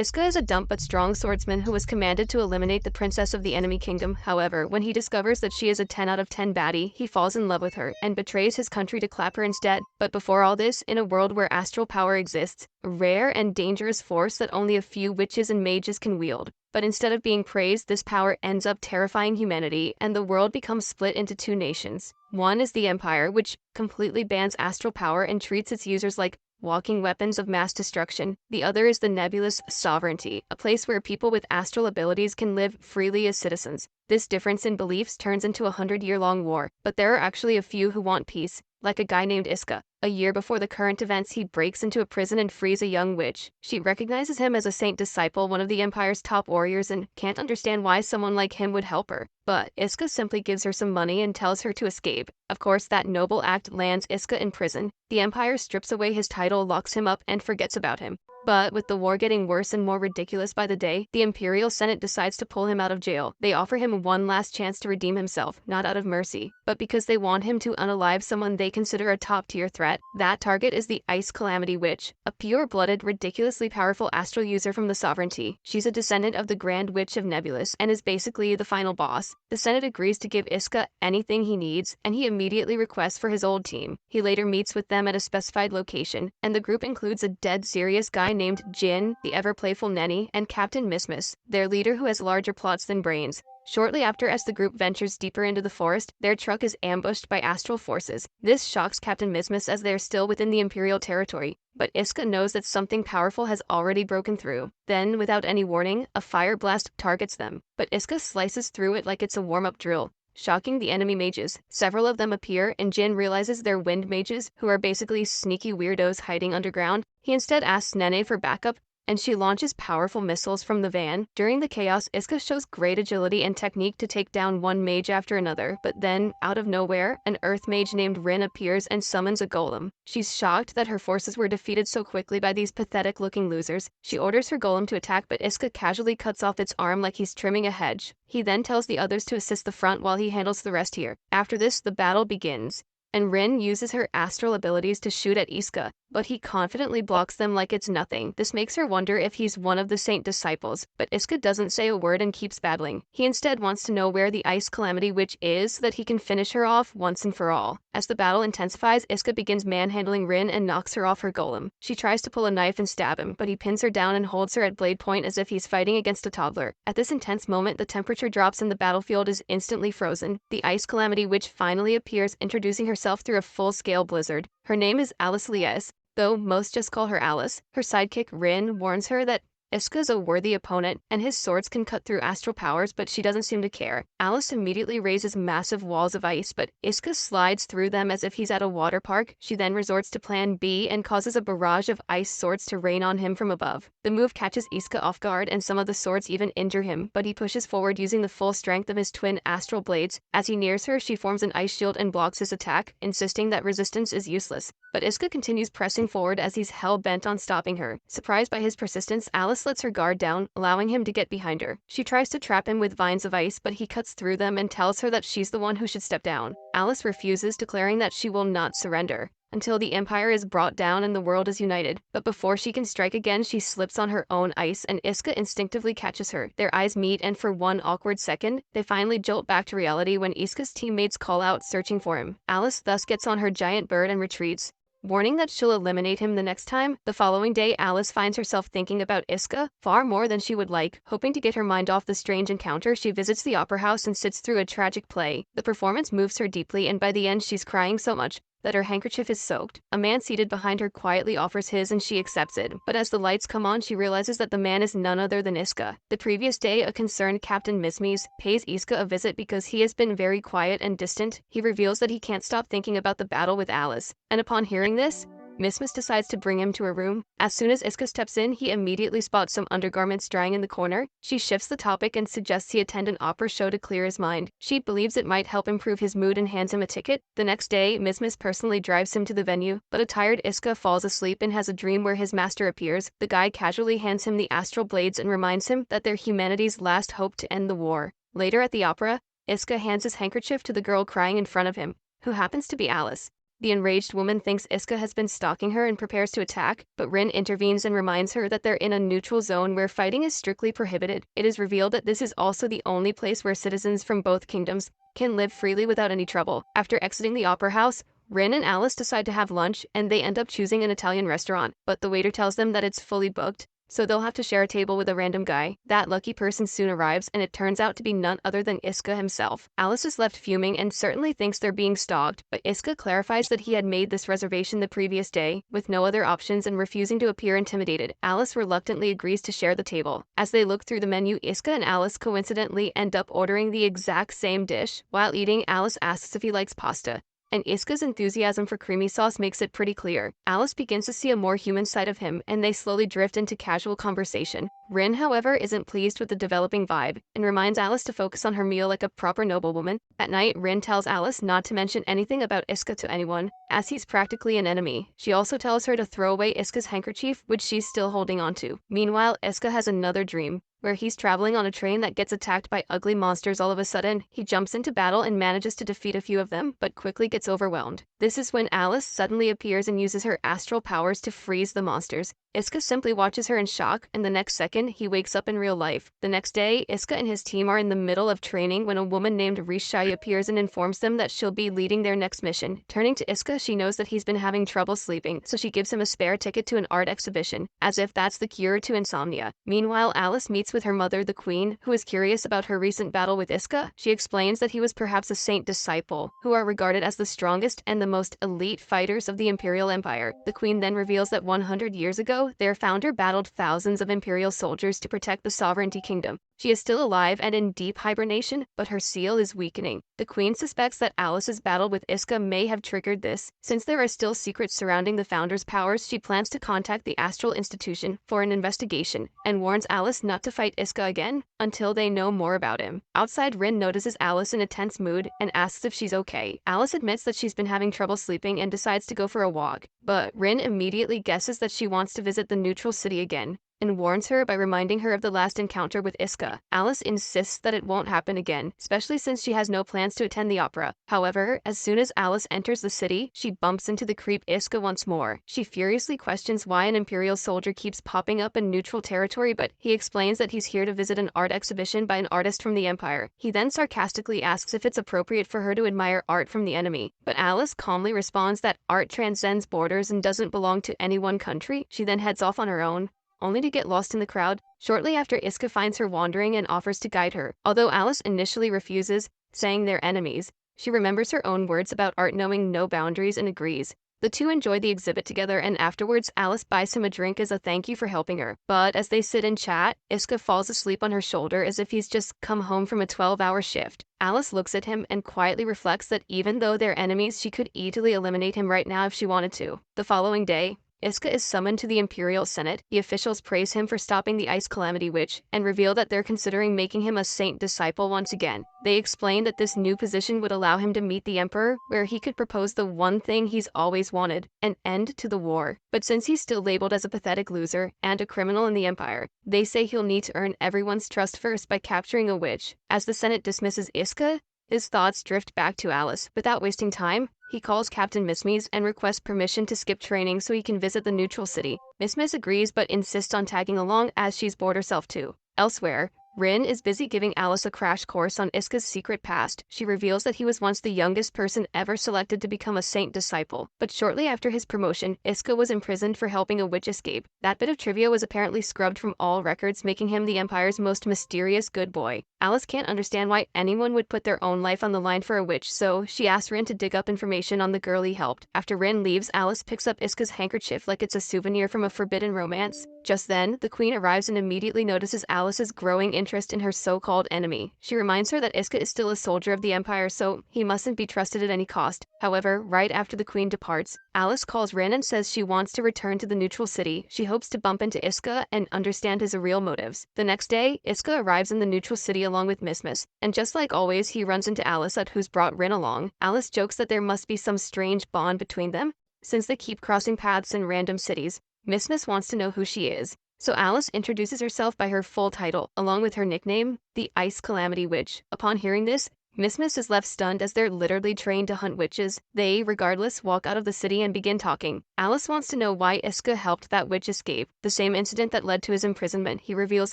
Iska is a dumb but strong swordsman who was commanded to eliminate the princess of the enemy kingdom. However, when he discovers that she is a 10 out of 10 baddie, he falls in love with her and betrays his country to clap her instead. But before all this, in a world where astral power exists, a rare and dangerous force that only a few witches and mages can wield. But instead of being praised, this power ends up terrifying humanity, and the world becomes split into two nations. One is the Empire, which completely bans astral power and treats its users like walking weapons of mass destruction. The other is the nebulous sovereignty, a place where people with astral abilities can live freely as citizens. This difference in beliefs turns into a 100-year-long war, but there are actually a few who want peace, like a guy named Iska. A year before the current events, he breaks into a prison and frees a young witch. She recognizes him as a saint disciple, one of the Empire's top warriors, and can't understand why someone like him would help her. But Iska simply gives her some money and tells her to escape. Of course, that noble act lands Iska in prison. The Empire strips away his title, locks him up, and forgets about him. But with the war getting worse and more ridiculous by the day, the Imperial Senate decides to pull him out of jail. They offer him one last chance to redeem himself, not out of mercy, but because they want him to unalive someone they consider a top-tier threat. That target is the Ice Calamity Witch, a pure-blooded, ridiculously powerful astral user from the Sovereignty. She's a descendant of the Grand Witch of Nebulous and is basically the final boss. The Senate agrees to give Iska anything he needs, and he immediately requests for his old team. He later meets with them at a specified location, and the group includes a dead serious guy named Jin, the ever-playful Nenny, and Captain Mismus, their leader who has larger plots than brains. Shortly after, as the group ventures deeper into the forest, their truck is ambushed by astral forces. This shocks Captain Mismus as they are still within the Imperial territory, but Iska knows that something powerful has already broken through. Then, without any warning, a fire blast targets them, but Iska slices through it like it's a warm-up drill, shocking the enemy mages. Several of them appear, and Jin realizes they're wind mages, who are basically sneaky weirdos hiding underground. He instead asks Nene for backup, and she launches powerful missiles from the van. During the chaos, Iska shows great agility and technique to take down one mage after another, but then, out of nowhere, an earth mage named Rin appears and summons a golem. She's shocked that her forces were defeated so quickly by these pathetic-looking losers. She orders her golem to attack, but Iska casually cuts off its arm like he's trimming a hedge. He then tells the others to assist the front while he handles the rest here. After this, the battle begins, and Rin uses her astral abilities to shoot at Iska, but he confidently blocks them like it's nothing. This makes her wonder if he's one of the saint disciples, but Iska doesn't say a word and keeps battling. He instead wants to know where the Ice Calamity Witch is so that he can finish her off once and for all. As the battle intensifies, Iska begins manhandling Rin and knocks her off her golem. She tries to pull a knife and stab him, but he pins her down and holds her at blade point as if he's fighting against a toddler. At this intense moment, the temperature drops and the battlefield is instantly frozen. The Ice Calamity Witch finally appears, introducing herself through a full-scale blizzard. Her name is Alice Lies, though most just call her Alice. Her sidekick Rin warns her that Iska's a worthy opponent, and his swords can cut through astral powers, but she doesn't seem to care. Alice immediately raises massive walls of ice, but Iska slides through them as if he's at a water park. She then resorts to Plan B and causes a barrage of ice swords to rain on him from above. The move catches Iska off guard, and some of the swords even injure him, but he pushes forward using the full strength of his twin astral blades. As he nears her, she forms an ice shield and blocks his attack, insisting that resistance is useless. But Iska continues pressing forward as he's hell-bent on stopping her. Surprised by his persistence, Alice lets her guard down, allowing him to get behind her. She tries to trap him with vines of ice, but he cuts through them and tells her that she's the one who should step down. Alice refuses, declaring that she will not surrender until the Empire is brought down and the world is united. But before she can strike again, she slips on her own ice, and Iska instinctively catches her. Their eyes meet, and for one awkward second, they finally jolt back to reality when Iska's teammates call out, searching for him. Alice thus gets on her giant bird and retreats, warning that she'll eliminate him the next time. The following day, Alice finds herself thinking about Iska far more than she would like. Hoping to get her mind off the strange encounter, she visits the opera house and sits through a tragic play. The performance moves her deeply, and by the end she's crying so much that her handkerchief is soaked. A man seated behind her quietly offers his and she accepts it, but as the lights come on, she realizes that the man is none other than Iska. The previous day, a concerned Captain Mismes pays Iska a visit because he has been very quiet and distant. He reveals that he can't stop thinking about the battle with Alice, and upon hearing this, Mismus decides to bring him to her room. As soon as Iska steps in, he immediately spots some undergarments drying in the corner. She shifts the topic and suggests he attend an opera show to clear his mind. She believes it might help improve his mood and hands him a ticket. The next day, Mismus personally drives him to the venue, but a tired Iska falls asleep and has a dream where his master appears. The guy casually hands him the astral blades and reminds him that they're humanity's last hope to end the war. Later at the opera, Iska hands his handkerchief to the girl crying in front of him, who happens to be Alice. The enraged woman thinks Iska has been stalking her and prepares to attack, but Rin intervenes and reminds her that they're in a neutral zone where fighting is strictly prohibited. It is revealed that this is also the only place where citizens from both kingdoms can live freely without any trouble. After exiting the opera house, Rin and Alice decide to have lunch, and they end up choosing an Italian restaurant, but the waiter tells them that it's fully booked, so they'll have to share a table with a random guy. That lucky person soon arrives, and it turns out to be none other than Iska himself. Alice is left fuming and certainly thinks they're being stalked, but Iska clarifies that he had made this reservation the previous day, with no other options and refusing to appear intimidated. Alice reluctantly agrees to share the table. As they look through the menu, Iska and Alice coincidentally end up ordering the exact same dish. While eating, Alice asks if he likes pasta, and Iska's enthusiasm for creamy sauce makes it pretty clear. Alice begins to see a more human side of him, and they slowly drift into casual conversation. Rin, however, isn't pleased with the developing vibe, and reminds Alice to focus on her meal like a proper noblewoman. At night, Rin tells Alice not to mention anything about Iska to anyone, as he's practically an enemy. She also tells her to throw away Iska's handkerchief, which she's still holding onto. Meanwhile, Iska has another dream, where he's traveling on a train that gets attacked by ugly monsters all of a sudden. He jumps into battle and manages to defeat a few of them, but quickly gets overwhelmed. This is when Alice suddenly appears and uses her astral powers to freeze the monsters. Iska simply watches her in shock, and the next second, he wakes up in real life. The next day, Iska and his team are in the middle of training when a woman named Rishai appears and informs them that she'll be leading their next mission. Turning to Iska, she knows that he's been having trouble sleeping, so she gives him a spare ticket to an art exhibition, as if that's the cure to insomnia. Meanwhile, Alice meets with her mother, the Queen, who is curious about her recent battle with Iska. She explains that he was perhaps a saint disciple, who are regarded as the strongest and the most elite fighters of the Imperial Empire. The Queen then reveals that 100 years ago, their founder battled thousands of Imperial soldiers to protect the sovereignty kingdom. She is still alive and in deep hibernation, but her seal is weakening. The Queen suspects that Alice's battle with Iska may have triggered this. Since there are still secrets surrounding the founder's powers, she plans to contact the Astral Institution for an investigation, and warns Alice not to fight Iska again until they know more about him. Outside, Rin notices Alice in a tense mood and asks if she's okay. Alice admits that she's been having trouble sleeping and decides to go for a walk, but Rin immediately guesses that she wants to visit the neutral city again, and warns her by reminding her of the last encounter with Iska. Alice insists that it won't happen again, especially since she has no plans to attend the opera. However, as soon as Alice enters the city, she bumps into the creep Iska once more. She furiously questions why an Imperial soldier keeps popping up in neutral territory, but he explains that he's here to visit an art exhibition by an artist from the Empire. He then sarcastically asks if it's appropriate for her to admire art from the enemy, but Alice calmly responds that art transcends borders and doesn't belong to any one country. She then heads off on her own, only to get lost in the crowd. Shortly after, Iska finds her wandering and offers to guide her. Although Alice initially refuses, saying they're enemies, she remembers her own words about art knowing no boundaries and agrees. The two enjoy the exhibit together, and afterwards, Alice buys him a drink as a thank you for helping her. But as they sit and chat, Iska falls asleep on her shoulder as if he's just come home from a 12-hour shift. Alice looks at him and quietly reflects that even though they're enemies, she could easily eliminate him right now if she wanted to. The following day, Iska is summoned to the Imperial Senate. The officials praise him for stopping the Ice Calamity Witch and reveal that they're considering making him a saint disciple once again. They explain that this new position would allow him to meet the Emperor, where he could propose the one thing he's always wanted, an end to the war. But since he's still labeled as a pathetic loser and a criminal in the Empire, they say he'll need to earn everyone's trust first by capturing a witch. As the Senate dismisses Iska, his thoughts drift back to Alice. Without wasting time, he calls Captain Mismes and requests permission to skip training so he can visit the neutral city. Mismes agrees but insists on tagging along as she's bored herself too. Elsewhere, Rin is busy giving Alice a crash course on Iska's secret past. She reveals that he was once the youngest person ever selected to become a saint disciple. But shortly after his promotion, Iska was imprisoned for helping a witch escape. That bit of trivia was apparently scrubbed from all records, making him the Empire's most mysterious good boy. Alice can't understand why anyone would put their own life on the line for a witch, so she asks Rin to dig up information on the girl he helped. After Rin leaves, Alice picks up Iska's handkerchief like it's a souvenir from a forbidden romance. Just then, the Queen arrives and immediately notices Alice's growing interest in her so-called enemy. She reminds her that Iska is still a soldier of the Empire, so he mustn't be trusted at any cost. However, right after the Queen departs, Alice calls Rin and says she wants to return to the neutral city. She hopes to bump into Iska and understand his real motives. The next day, Iska arrives in the neutral city along with Mismes, and just like always, he runs into Alice at who's brought Rin along. Alice jokes that there must be some strange bond between them, since they keep crossing paths in random cities. Mismes wants to know who she is, so Alice introduces herself by her full title, along with her nickname, the Ice Calamity Witch. Upon hearing this, Miss is left stunned as they're literally trained to hunt witches. They, regardless, walk out of the city and begin talking. Alice wants to know why Iska helped that witch escape, the same incident that led to his imprisonment. He reveals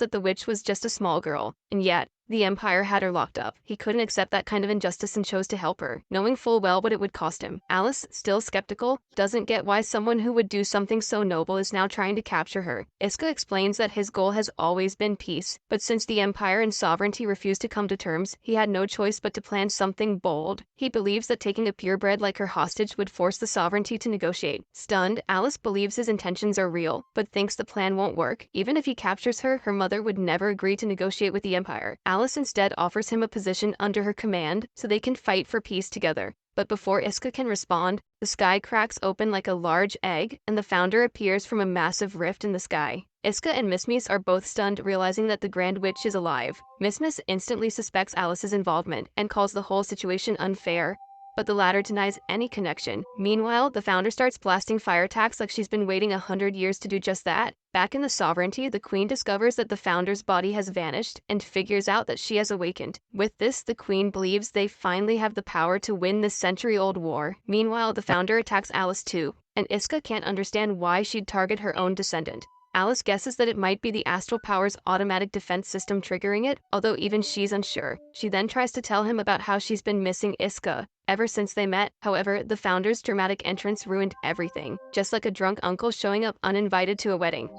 that the witch was just a small girl, and yet, the Empire had her locked up. He couldn't accept that kind of injustice and chose to help her, knowing full well what it would cost him. Alice, still skeptical, doesn't get why someone who would do something so noble is now trying to capture her. Iska explains that his goal has always been peace, but since the Empire and sovereignty refused to come to terms, he had no choice but to plan something bold. He believes that taking a purebred like her hostage would force the sovereignty to negotiate. Stunned, Alice believes his intentions are real, but thinks the plan won't work. Even if he captures her, her mother would never agree to negotiate with the Empire. Alice instead offers him a position under her command so they can fight for peace together. But before Iska can respond, the sky cracks open like a large egg, and the founder appears from a massive rift in the sky. Iska and Miss are both stunned, realizing that the Grand Witch is alive. Miss instantly suspects Alice's involvement and calls the whole situation unfair, but the latter denies any connection. Meanwhile, the founder starts blasting fire attacks like she's been waiting 100 years to do just that. Back in the sovereignty, the queen discovers that the founder's body has vanished and figures out that she has awakened. With this, the queen believes they finally have the power to win this century-old war. Meanwhile, the founder attacks Alice too, and Iska can't understand why she'd target her own descendant. Alice guesses that it might be the astral power's automatic defense system triggering it, although even she's unsure. She then tries to tell him about how she's been missing Iska ever since they met. However, the founder's dramatic entrance ruined everything, just like a drunk uncle showing up uninvited to a wedding.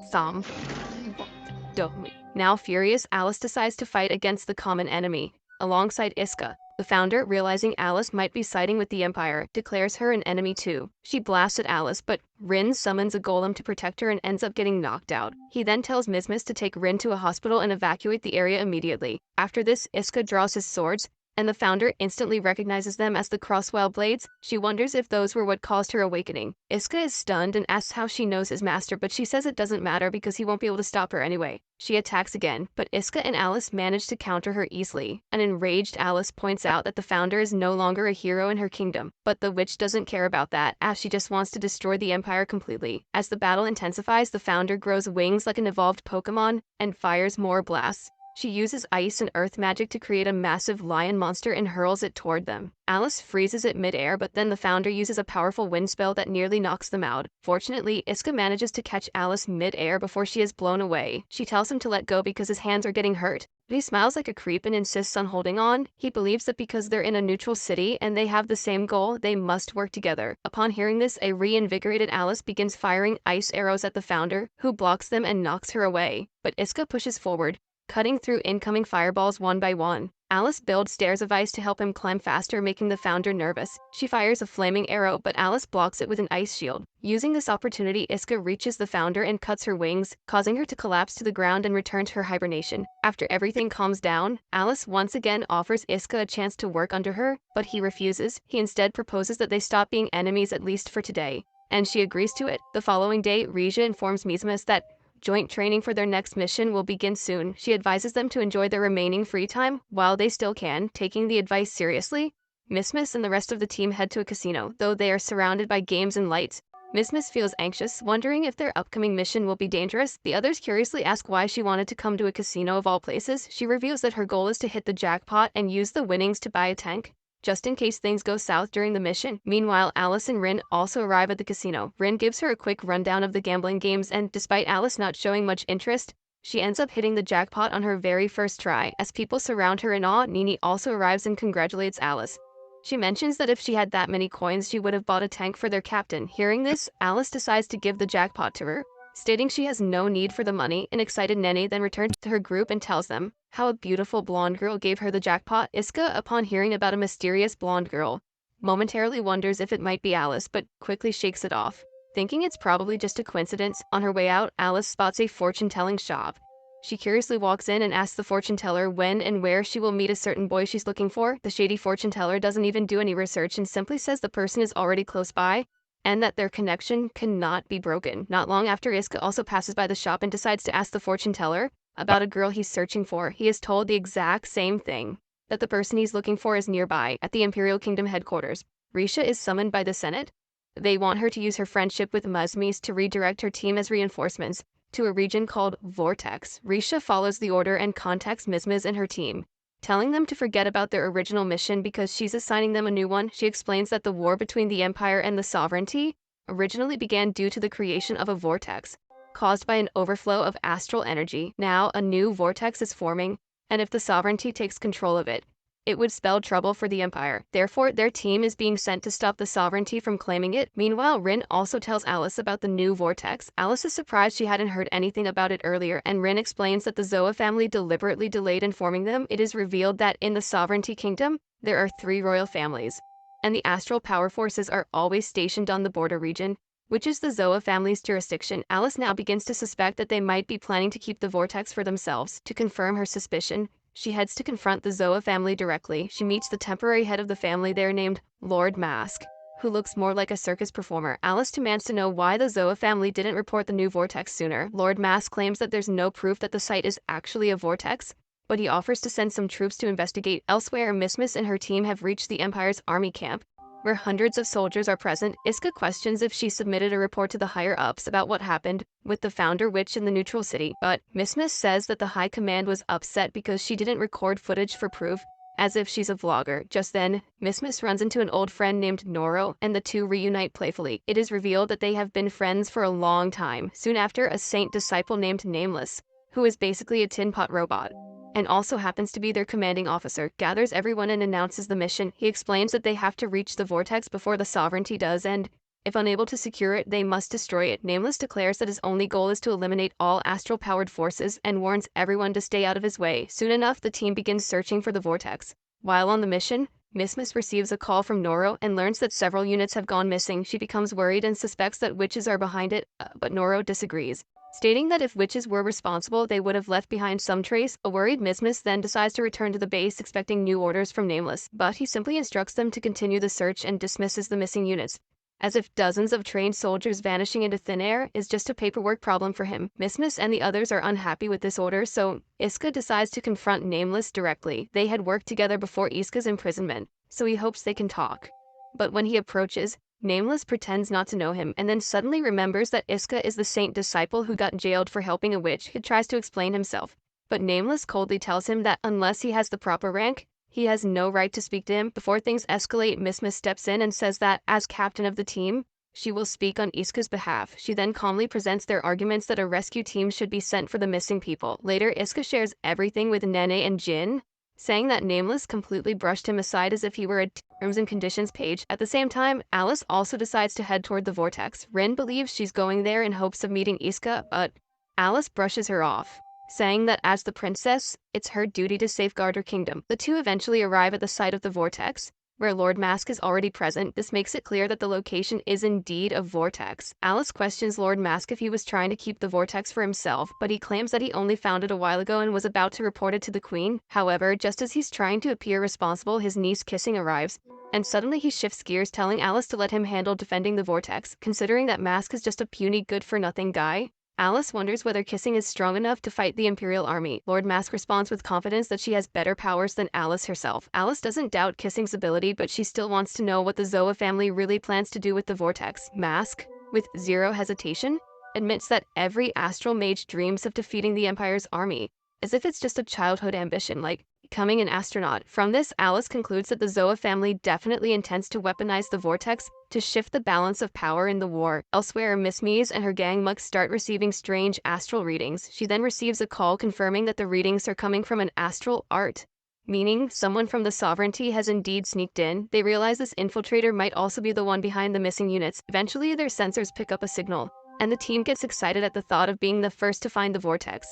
Now furious, Alice decides to fight against the common enemy, alongside Iska. The founder, realizing Alice might be siding with the Empire, declares her an enemy too. She blasts at Alice, but Rin summons a golem to protect her and ends up getting knocked out. He then tells Miss to take Rin to a hospital and evacuate the area immediately. After this, Iska draws his swords, and the founder instantly recognizes them as the Crosswell blades. She wonders if those were what caused her awakening. Iska is stunned and asks how she knows his master, but she says it doesn't matter because he won't be able to stop her anyway. She attacks again, but Iska and Alice manage to counter her easily. An enraged Alice points out that the founder is no longer a hero in her kingdom, but the witch doesn't care about that, as she just wants to destroy the Empire completely. As the battle intensifies, the founder grows wings like an evolved Pokemon and fires more blasts. She uses ice and earth magic to create a massive lion monster and hurls it toward them. Alice freezes it mid-air, but then the founder uses a powerful wind spell that nearly knocks them out. Fortunately, Iska manages to catch Alice mid-air before she is blown away. She tells him to let go because his hands are getting hurt, but he smiles like a creep and insists on holding on. He believes that because they're in a neutral city and they have the same goal, they must work together. Upon hearing this, a reinvigorated Alice begins firing ice arrows at the founder, who blocks them and knocks her away. But Iska pushes forward, cutting through incoming fireballs one by one. Alice builds stairs of ice to help him climb faster, making the founder nervous. She fires a flaming arrow, but Alice blocks it with an ice shield. Using this opportunity, Iska reaches the founder and cuts her wings, causing her to collapse to the ground and return to her hibernation. After everything calms down, Alice once again offers Iska a chance to work under her, but he refuses. He instead proposes that they stop being enemies, at least for today, and she agrees to it. The following day, Rija informs Miss that joint training for their next mission will begin soon. She advises them to enjoy their remaining free time while they still can, taking the advice seriously. Miss and the rest of the team head to a casino, though they are surrounded by games and lights. Miss feels anxious, wondering if their upcoming mission will be dangerous. The others curiously ask why she wanted to come to a casino of all places. She reveals that her goal is to hit the jackpot and use the winnings to buy a tank, just in case things go south during the mission. Meanwhile, Alice and Rin also arrive at the casino. Rin gives her a quick rundown of the gambling games, and despite Alice not showing much interest, she ends up hitting the jackpot on her very first try. As people surround her in awe, Nini also arrives and congratulates Alice. She mentions that if she had that many coins, she would have bought a tank for their captain. Hearing this, Alice decides to give the jackpot to her, stating she has no need for the money. An excited Nene then returns to her group and tells them how a beautiful blonde girl gave her the jackpot. Iska, upon hearing about a mysterious blonde girl, momentarily wonders if it might be Alice, but quickly shakes it off, thinking it's probably just a coincidence. On her way out, Alice spots a fortune-telling shop. She curiously walks in and asks the fortune teller when and where she will meet a certain boy she's looking for. The shady fortune teller doesn't even do any research and simply says the person is already close by, and that their connection cannot be broken. Not long after, Iska also passes by the shop and decides to ask the fortune teller about a girl he's searching for. He is told the exact same thing, that the person he's looking for is nearby, at the Imperial Kingdom headquarters. Risha is summoned by the Senate. They want her to use her friendship with Mazmis to redirect her team as reinforcements to a region called Vortex. Risha follows the order and contacts Mizmiz and her team, telling them to forget about their original mission because she's assigning them a new one. She explains that the war between the Empire and the sovereignty originally began due to the creation of a vortex caused by an overflow of astral energy. Now, a new vortex is forming, and if the sovereignty takes control of it, it would spell trouble for the Empire. Therefore, their team is being sent to stop the sovereignty from claiming it. Meanwhile, Rin also tells Alice about the new vortex. Alice is surprised she hadn't heard anything about it earlier, and Rin explains that the Zoa family deliberately delayed informing them. It is revealed that in the Sovereignty Kingdom, there are 3 royal families, and the astral power forces are always stationed on the border region, which is the Zoa family's jurisdiction. Alice now begins to suspect that they might be planning to keep the vortex for themselves. To confirm her suspicion, she heads to confront the Zoa family directly. She meets the temporary head of the family there named Lord Mask, who looks more like a circus performer. Alice demands to know why the Zoa family didn't report the new vortex sooner. Lord Mask claims that there's no proof that the site is actually a vortex, but he offers to send some troops to investigate. Elsewhere, Miss and her team have reached the Empire's army camp, where hundreds of soldiers are present. Iska questions if she submitted a report to the higher-ups about what happened with the founder witch in the neutral city, but Miss says that the high command was upset because she didn't record footage for proof, as if she's a vlogger. Just then, Miss runs into an old friend named Noro, and the two reunite playfully. It is revealed that they have been friends for a long time. Soon after, a saint disciple named Nameless, who is basically a tin pot robot, and also happens to be their commanding officer, gathers everyone and announces the mission. He explains that they have to reach the vortex before the sovereignty does, and if unable to secure it, they must destroy it. Nameless declares that his only goal is to eliminate all astral-powered forces and warns everyone to stay out of his way. Soon enough, the team begins searching for the vortex. While on the mission, Miss receives a call from Noro and learns that several units have gone missing. She becomes worried and suspects that witches are behind it, but Noro disagrees, stating that if witches were responsible, they would have left behind some trace. A worried Miss then decides to return to the base, expecting new orders from Nameless, but he simply instructs them to continue the search and dismisses the missing units, as if dozens of trained soldiers vanishing into thin air is just a paperwork problem for him. Miss and the others are unhappy with this order, so Iska decides to confront Nameless directly. They had worked together before Iska's imprisonment, so he hopes they can talk. But when he approaches, Nameless pretends not to know him and then suddenly remembers that Iska is the saint disciple who got jailed for helping a witch. He tries to explain himself, but Nameless coldly tells him that unless he has the proper rank, he has no right to speak to him. Before things escalate, Miss steps in and says that, as captain of the team, she will speak on Iska's behalf. She then calmly presents their arguments that a rescue team should be sent for the missing people. Later, Iska shares everything with Nene and Jin, saying that Nameless completely brushed him aside as if he were a terms and conditions page. At the same time, Alice also decides to head toward the vortex. Rin believes she's going there in hopes of meeting Iska, but Alice brushes her off, saying that as the princess, it's her duty to safeguard her kingdom. The two eventually arrive at the site of the vortex, where Lord Mask is already present. This makes it clear that the location is indeed a vortex. Alice questions Lord Mask if he was trying to keep the vortex for himself, but he claims that he only found it a while ago and was about to report it to the queen. However, just as he's trying to appear responsible, his niece Kissing arrives, and suddenly he shifts gears, telling Alice to let him handle defending the vortex. Considering that Mask is just a puny good-for-nothing guy, Alice wonders whether Kissing is strong enough to fight the Imperial army. Lord Mask responds with confidence that she has better powers than Alice herself. Alice doesn't doubt Kissing's ability, but she still wants to know what the Zoa family really plans to do with the vortex. Mask, with zero hesitation, admits that every astral mage dreams of defeating the Empire's army, as if it's just a childhood ambition, like becoming an astronaut. From this, Alice concludes that the Zoa family definitely intends to weaponize the vortex to shift the balance of power in the war. Elsewhere, Miss Mies and her gang must start receiving strange astral readings. She then receives a call confirming that the readings are coming from an astral art, meaning someone from the sovereignty has indeed sneaked in. They realize this infiltrator might also be the one behind the missing units. Eventually, their sensors pick up a signal, and the team gets excited at the thought of being the first to find the vortex.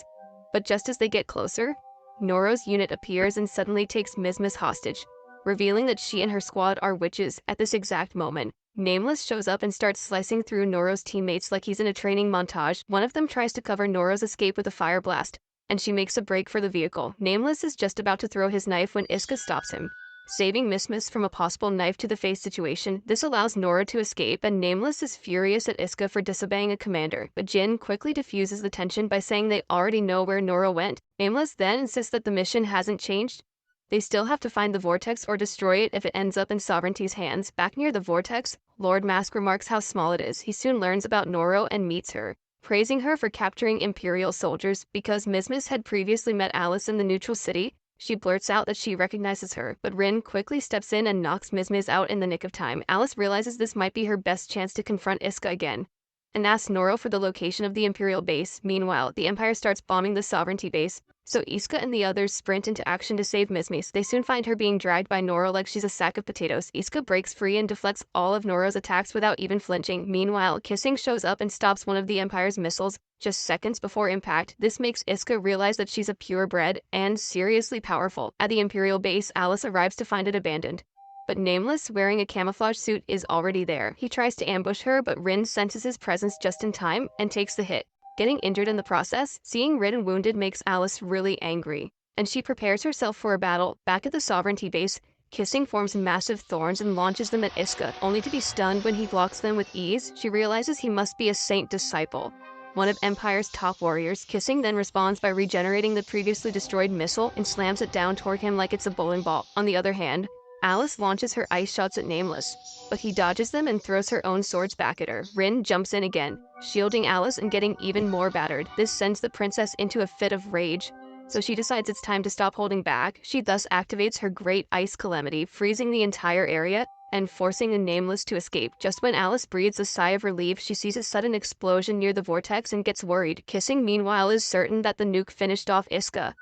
But just as they get closer, Noro's unit appears and suddenly takes Miss hostage, revealing that she and her squad are witches. At this exact moment, Nameless shows up and starts slicing through Noro's teammates like he's in a training montage. One of them tries to cover Noro's escape with a fire blast, and she makes a break for the vehicle. Nameless is just about to throw his knife when Iska stops him, saving Miss from a possible knife-to-the-face situation. This allows Noro to escape, and Nameless is furious at Iska for disobeying a commander, but Jin quickly diffuses the tension by saying they already know where Noro went. Nameless then insists that the mission hasn't changed. They still have to find the vortex or destroy it if it ends up in Sovereignty's hands. Back near the vortex, Lord Mask remarks how small it is. He soon learns about Noro and meets her, praising her for capturing Imperial soldiers. Because Miss had previously met Alice in the neutral city, She blurts out that she recognizes her, but Rin quickly steps in and knocks Mizmiz out in the nick of time. Alice realizes this might be her best chance to confront Iska again, and asks Noro for the location of the Imperial base. Meanwhile, the Empire starts bombing the Sovereignty base, so Iska and the others sprint into action to save Mizmiz. They soon find her being dragged by Noro like she's a sack of potatoes. Iska breaks free and deflects all of Noro's attacks without even flinching. Meanwhile, Kissing shows up and stops one of the Empire's missiles just seconds before impact. This makes Iska realize that she's a purebred and seriously powerful. At the Imperial base, Alice arrives to find it abandoned, but Nameless, wearing a camouflage suit, is already there. He tries to ambush her, but Rin senses his presence just in time and takes the hit, getting injured in the process. Seeing Rin wounded makes Alice really angry, and she prepares herself for a battle. Back at the Sovereignty base, Kissing forms massive thorns and launches them at Iska, only to be stunned when he blocks them with ease. She realizes he must be a Saint disciple, one of Empire's top warriors. Kissing then responds by regenerating the previously destroyed missile and slams it down toward him like it's a bowling ball. On the other hand, Alice launches her ice shots at Nameless, but he dodges them and throws her own swords back at her. Rin jumps in again, shielding Alice and getting even more battered. This sends the princess into a fit of rage, so she decides it's time to stop holding back. She thus activates her great ice calamity, freezing the entire area and forcing the Nameless to escape. Just when Alice breathes a sigh of relief, she sees a sudden explosion near the vortex and gets worried. Kissing, meanwhile, is certain that the nuke finished off Iska,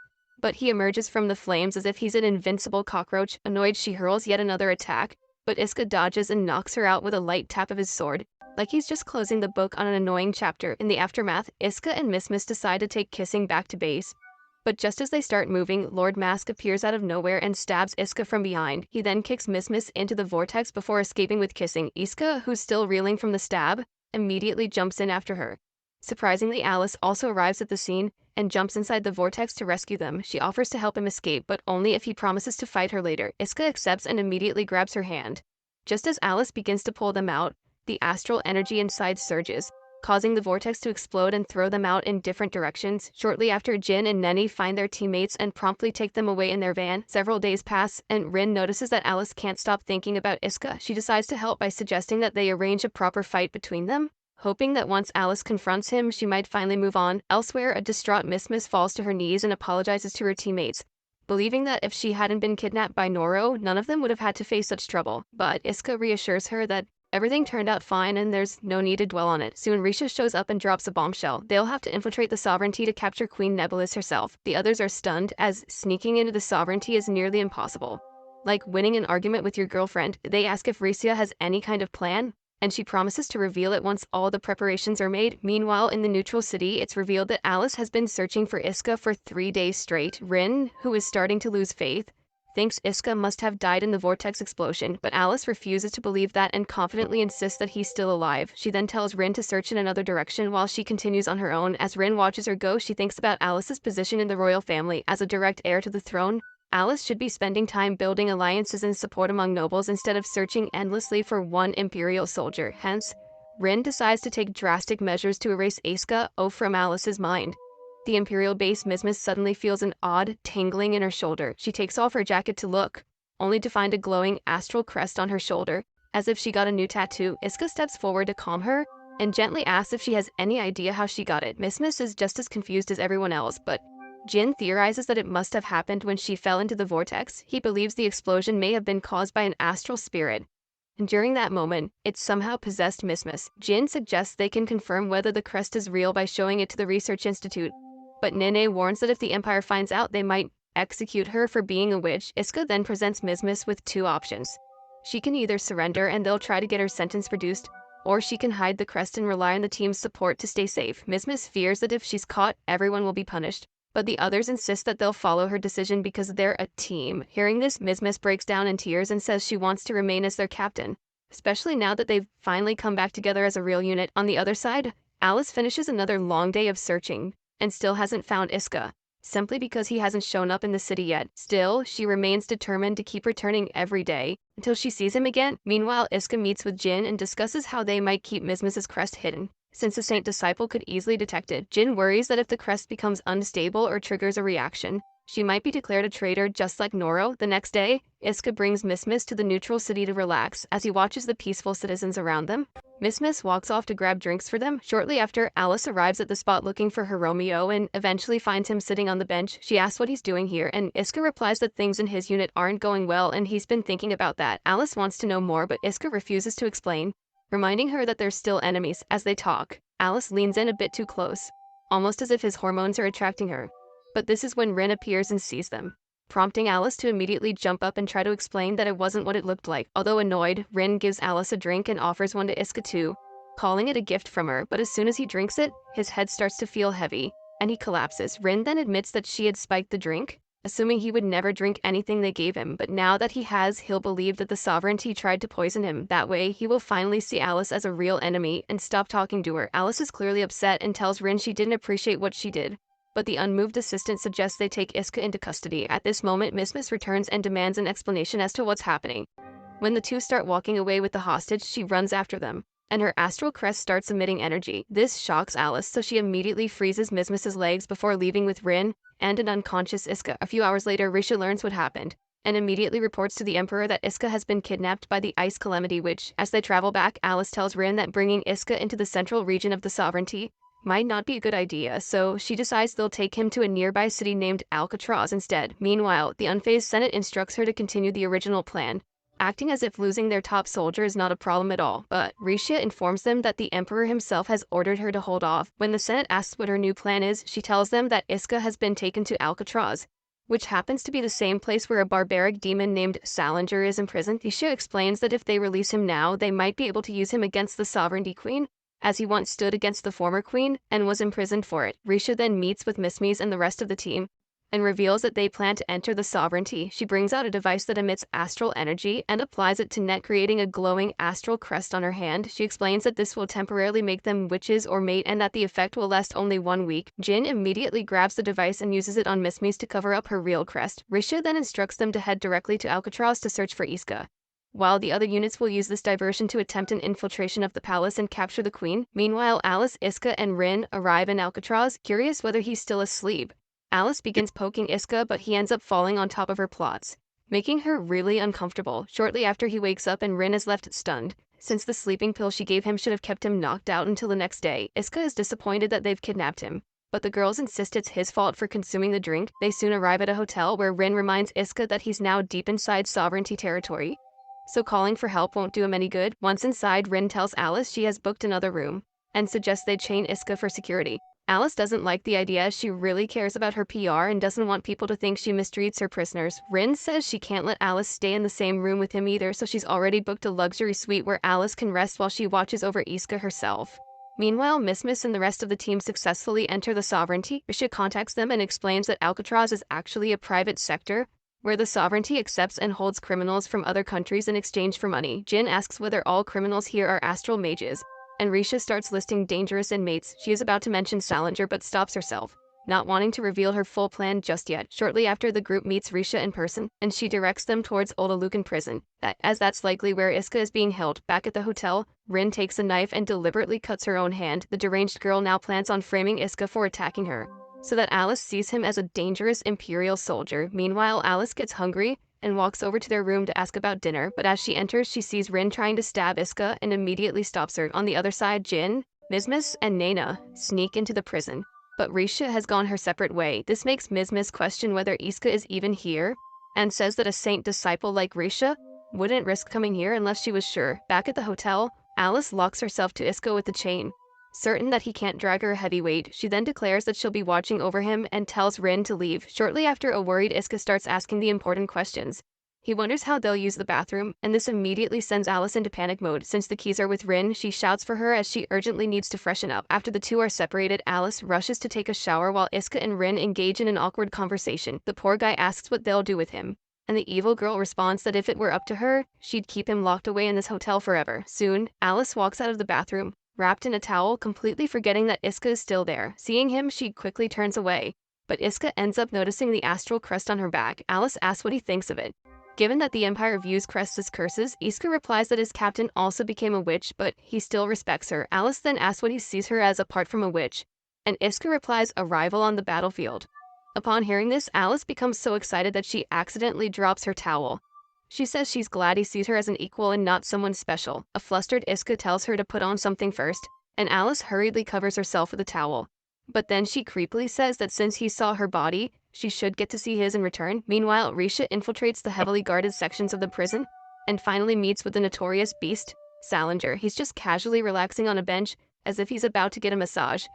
but he emerges from the flames as if he's an invincible cockroach. Annoyed, she hurls yet another attack, but Iska dodges and knocks her out with a light tap of his sword, like he's just closing the book on an annoying chapter. In the aftermath, Iska and Miss decide to take Kissing back to base, but just as they start moving, Lord Mask appears out of nowhere and stabs Iska from behind. He then kicks Miss into the vortex before escaping with Kissing. Iska, who's still reeling from the stab, immediately jumps in after her. Surprisingly, Alice also arrives at the scene and jumps inside the vortex to rescue them. She offers to help him escape, but only if he promises to fight her later. Iska accepts and immediately grabs her hand. Just as Alice begins to pull them out, the astral energy inside surges, causing the vortex to explode and throw them out in different directions. Shortly after, Jin and Neni find their teammates and promptly take them away in their van. Several days pass, and Rin notices that Alice can't stop thinking about Iska. She decides to help by suggesting that they arrange a proper fight between them, hoping that once Alice confronts him, she might finally move on. Elsewhere, a distraught Miss falls to her knees and apologizes to her teammates, believing that if she hadn't been kidnapped by Noro, none of them would have had to face such trouble. But Iska reassures her that everything turned out fine and there's no need to dwell on it. Soon Risha shows up and drops a bombshell. They'll have to infiltrate the Sovereignty to capture Queen Nebulis herself. The others are stunned, as sneaking into the Sovereignty is nearly impossible. Like winning an argument with your girlfriend. They ask if Risha has any kind of plan, and she promises to reveal it once all the preparations are made. Meanwhile, in the neutral city, it's revealed that Alice has been searching for Iska for 3 days straight. Rin, who is starting to lose faith, thinks Iska must have died in the vortex explosion, but Alice refuses to believe that and confidently insists that he's still alive. She then tells Rin to search in another direction while she continues on her own. As Rin watches her go, she thinks about Alice's position in the royal family. As a direct heir to the throne, Alice should be spending time building alliances and support among nobles instead of searching endlessly for one imperial soldier. Hence, Rin decides to take drastic measures to erase Iska from Alice's mind. The Imperial base, Miss suddenly feels an odd tingling in her shoulder. She takes off her jacket to look, only to find a glowing astral crest on her shoulder, as if she got a new tattoo. Iska steps forward to calm her and gently asks if she has any idea how she got it. Miss is just as confused as everyone else, but Jin theorizes that it must have happened when she fell into the vortex. He believes the explosion may have been caused by an astral spirit, and during that moment, it somehow possessed Miss. Jin suggests they can confirm whether the crest is real by showing it to the research institute, but Nene warns that if the Empire finds out, they might execute her for being a witch. Iska then presents Miss with 2 options. She can either surrender and they'll try to get her sentence reduced, or she can hide the crest and rely on the team's support to stay safe. Miss fears that if she's caught, everyone will be punished, but the others insist that they'll follow her decision because they're a team. Hearing this, Miss breaks down in tears and says she wants to remain as their captain, especially now that they've finally come back together as a real unit. On the other side, Alice finishes another long day of searching and still hasn't found Iska, simply because he hasn't shown up in the city yet. Still, she remains determined to keep returning every day until she sees him again. Meanwhile, Iska meets with Jin and discusses how they might keep Miz's crest hidden, since a Saint disciple could easily detect it. Jin worries that if the crest becomes unstable or triggers a reaction, She might be declared a traitor just like Noro. The next day, Iska brings Miss to the neutral city to relax as he watches the peaceful citizens around them. Miss walks off to grab drinks for them. Shortly after, Alice arrives at the spot looking for her Romeo and eventually finds him sitting on the bench. She asks what he's doing here, and Iska replies that things in his unit aren't going well and he's been thinking about that. Alice wants to know more, but Iska refuses to explain, reminding her that they're still enemies. As they talk, Alice leans in a bit too close, almost as if his hormones are attracting her. But this is when Rin appears and sees them, prompting Alice to immediately jump up and try to explain that it wasn't what it looked like. Although annoyed, Rin gives Alice a drink and offers one to Iska too, calling it a gift from her. But as soon as he drinks it, his head starts to feel heavy, and he collapses. Rin then admits that she had spiked the drink, assuming he would never drink anything they gave him. But now that he has, he'll believe that the sovereignty tried to poison him. That way, he will finally see Alice as a real enemy and stop talking to her. Alice is clearly upset and tells Rin she didn't appreciate what she did, but the unmoved assistant suggests they take Iska into custody. At this moment, Miss returns and demands an explanation as to what's happening. When the two start walking away with the hostage, she runs after them, and her astral crest starts emitting energy. This shocks Alice, so she immediately freezes Miss's legs before leaving with Rin and an unconscious Iska. A few hours later, Risha learns what happened, and immediately reports to the Emperor that Iska has been kidnapped by the Ice Calamity Witch. As they travel back, Alice tells Rin that bringing Iska into the central region of the sovereignty might not be a good idea, so she decides they'll take him to a nearby city named Alcatraz instead. Meanwhile, the unfazed Senate instructs her to continue the original plan, acting as if losing their top soldier is not a problem at all. But Risha informs them that the Emperor himself has ordered her to hold off. When the Senate asks what her new plan is, she tells them that Iska has been taken to Alcatraz, which happens to be the same place where a barbaric demon named Salinger is imprisoned. Risha explains that if they release him now, they might be able to use him against the Sovereignty Queen, as he once stood against the former queen and was imprisoned for it. Risha then meets with Miss and the rest of the team and reveals that they plan to enter the sovereignty. She brings out a device that emits astral energy and applies it to Net, creating a glowing astral crest on her hand. She explains that this will temporarily make them witches or mate and that the effect will last only 1 week. Jin immediately grabs the device and uses it on Miss to cover up her real crest. Risha then instructs them to head directly to Alcatraz to search for Iska, while the other units will use this diversion to attempt an infiltration of the palace and capture the queen. Meanwhile, Alice, Iska, and Rin arrive in Alcatraz, curious whether he's still asleep. Alice begins poking Iska, but he ends up falling on top of her plots, making her really uncomfortable. Shortly after, he wakes up and Rin is left stunned, since the sleeping pill she gave him should have kept him knocked out until the next day. Iska is disappointed that they've kidnapped him, but the girls insist it's his fault for consuming the drink. They soon arrive at a hotel where Rin reminds Iska that he's now deep inside sovereignty territory, so calling for help won't do him any good. Once inside, Rin tells Alice she has booked another room and suggests they chain Iska for security. Alice doesn't like the idea as she really cares about her PR and doesn't want people to think she mistreats her prisoners. Rin says she can't let Alice stay in the same room with him either, so she's already booked a luxury suite where Alice can rest while she watches over Iska herself. Meanwhile, Miss and the rest of the team successfully enter the sovereignty. Risha contacts them and explains that Alcatraz is actually a private sector where the sovereignty accepts and holds criminals from other countries in exchange for money. Jin asks whether all criminals here are astral mages, and Risha starts listing dangerous inmates. She is about to mention Salinger but stops herself, not wanting to reveal her full plan just yet. Shortly after, the group meets Risha in person, and she directs them towards Odalukan prison, as that's likely where Iska is being held. Back at the hotel, Rin takes a knife and deliberately cuts her own hand. The deranged girl now plans on framing Iska for attacking her, so that Alice sees him as a dangerous imperial soldier. Meanwhile, Alice gets hungry and walks over to their room to ask about dinner, but as she enters, she sees Rin trying to stab Iska and immediately stops her. On the other side, Jin, Mizmis, and Naina sneak into the prison, but Risha has gone her separate way. This makes Mizmis question whether Iska is even here, and says that a saint disciple like Risha wouldn't risk coming here unless she was sure. Back at the hotel, Alice locks herself to Iska with the chain, certain that he can't drag her a heavy weight. She then declares that she'll be watching over him and tells Rin to leave. Shortly after, a worried Iska starts asking the important questions. He wonders how they'll use the bathroom, and this immediately sends Alice into panic mode. Since the keys are with Rin, she shouts for her as she urgently needs to freshen up. After the two are separated, Alice rushes to take a shower while Iska and Rin engage in an awkward conversation. The poor guy asks what they'll do with him, and the evil girl responds that if it were up to her, she'd keep him locked away in this hotel forever. Soon, Alice walks out of the bathroom, wrapped in a towel, completely forgetting that Iska is still there. Seeing him, she quickly turns away, but Iska ends up noticing the astral crest on her back. Alice asks what he thinks of it. Given that the Empire views crests as curses, Iska replies that his captain also became a witch, but he still respects her. Alice then asks what he sees her as apart from a witch, and Iska replies a rival on the battlefield. Upon hearing this, Alice becomes so excited that she accidentally drops her towel. She says she's glad he sees her as an equal and not someone special. A flustered Iska tells her to put on something first, and Alice hurriedly covers herself with a towel. But then she creepily says that since he saw her body, she should get to see his in return. Meanwhile, Risha infiltrates the heavily guarded sections of the prison and finally meets with the notorious beast, Salinger. He's just casually relaxing on a bench as if he's about to get a massage.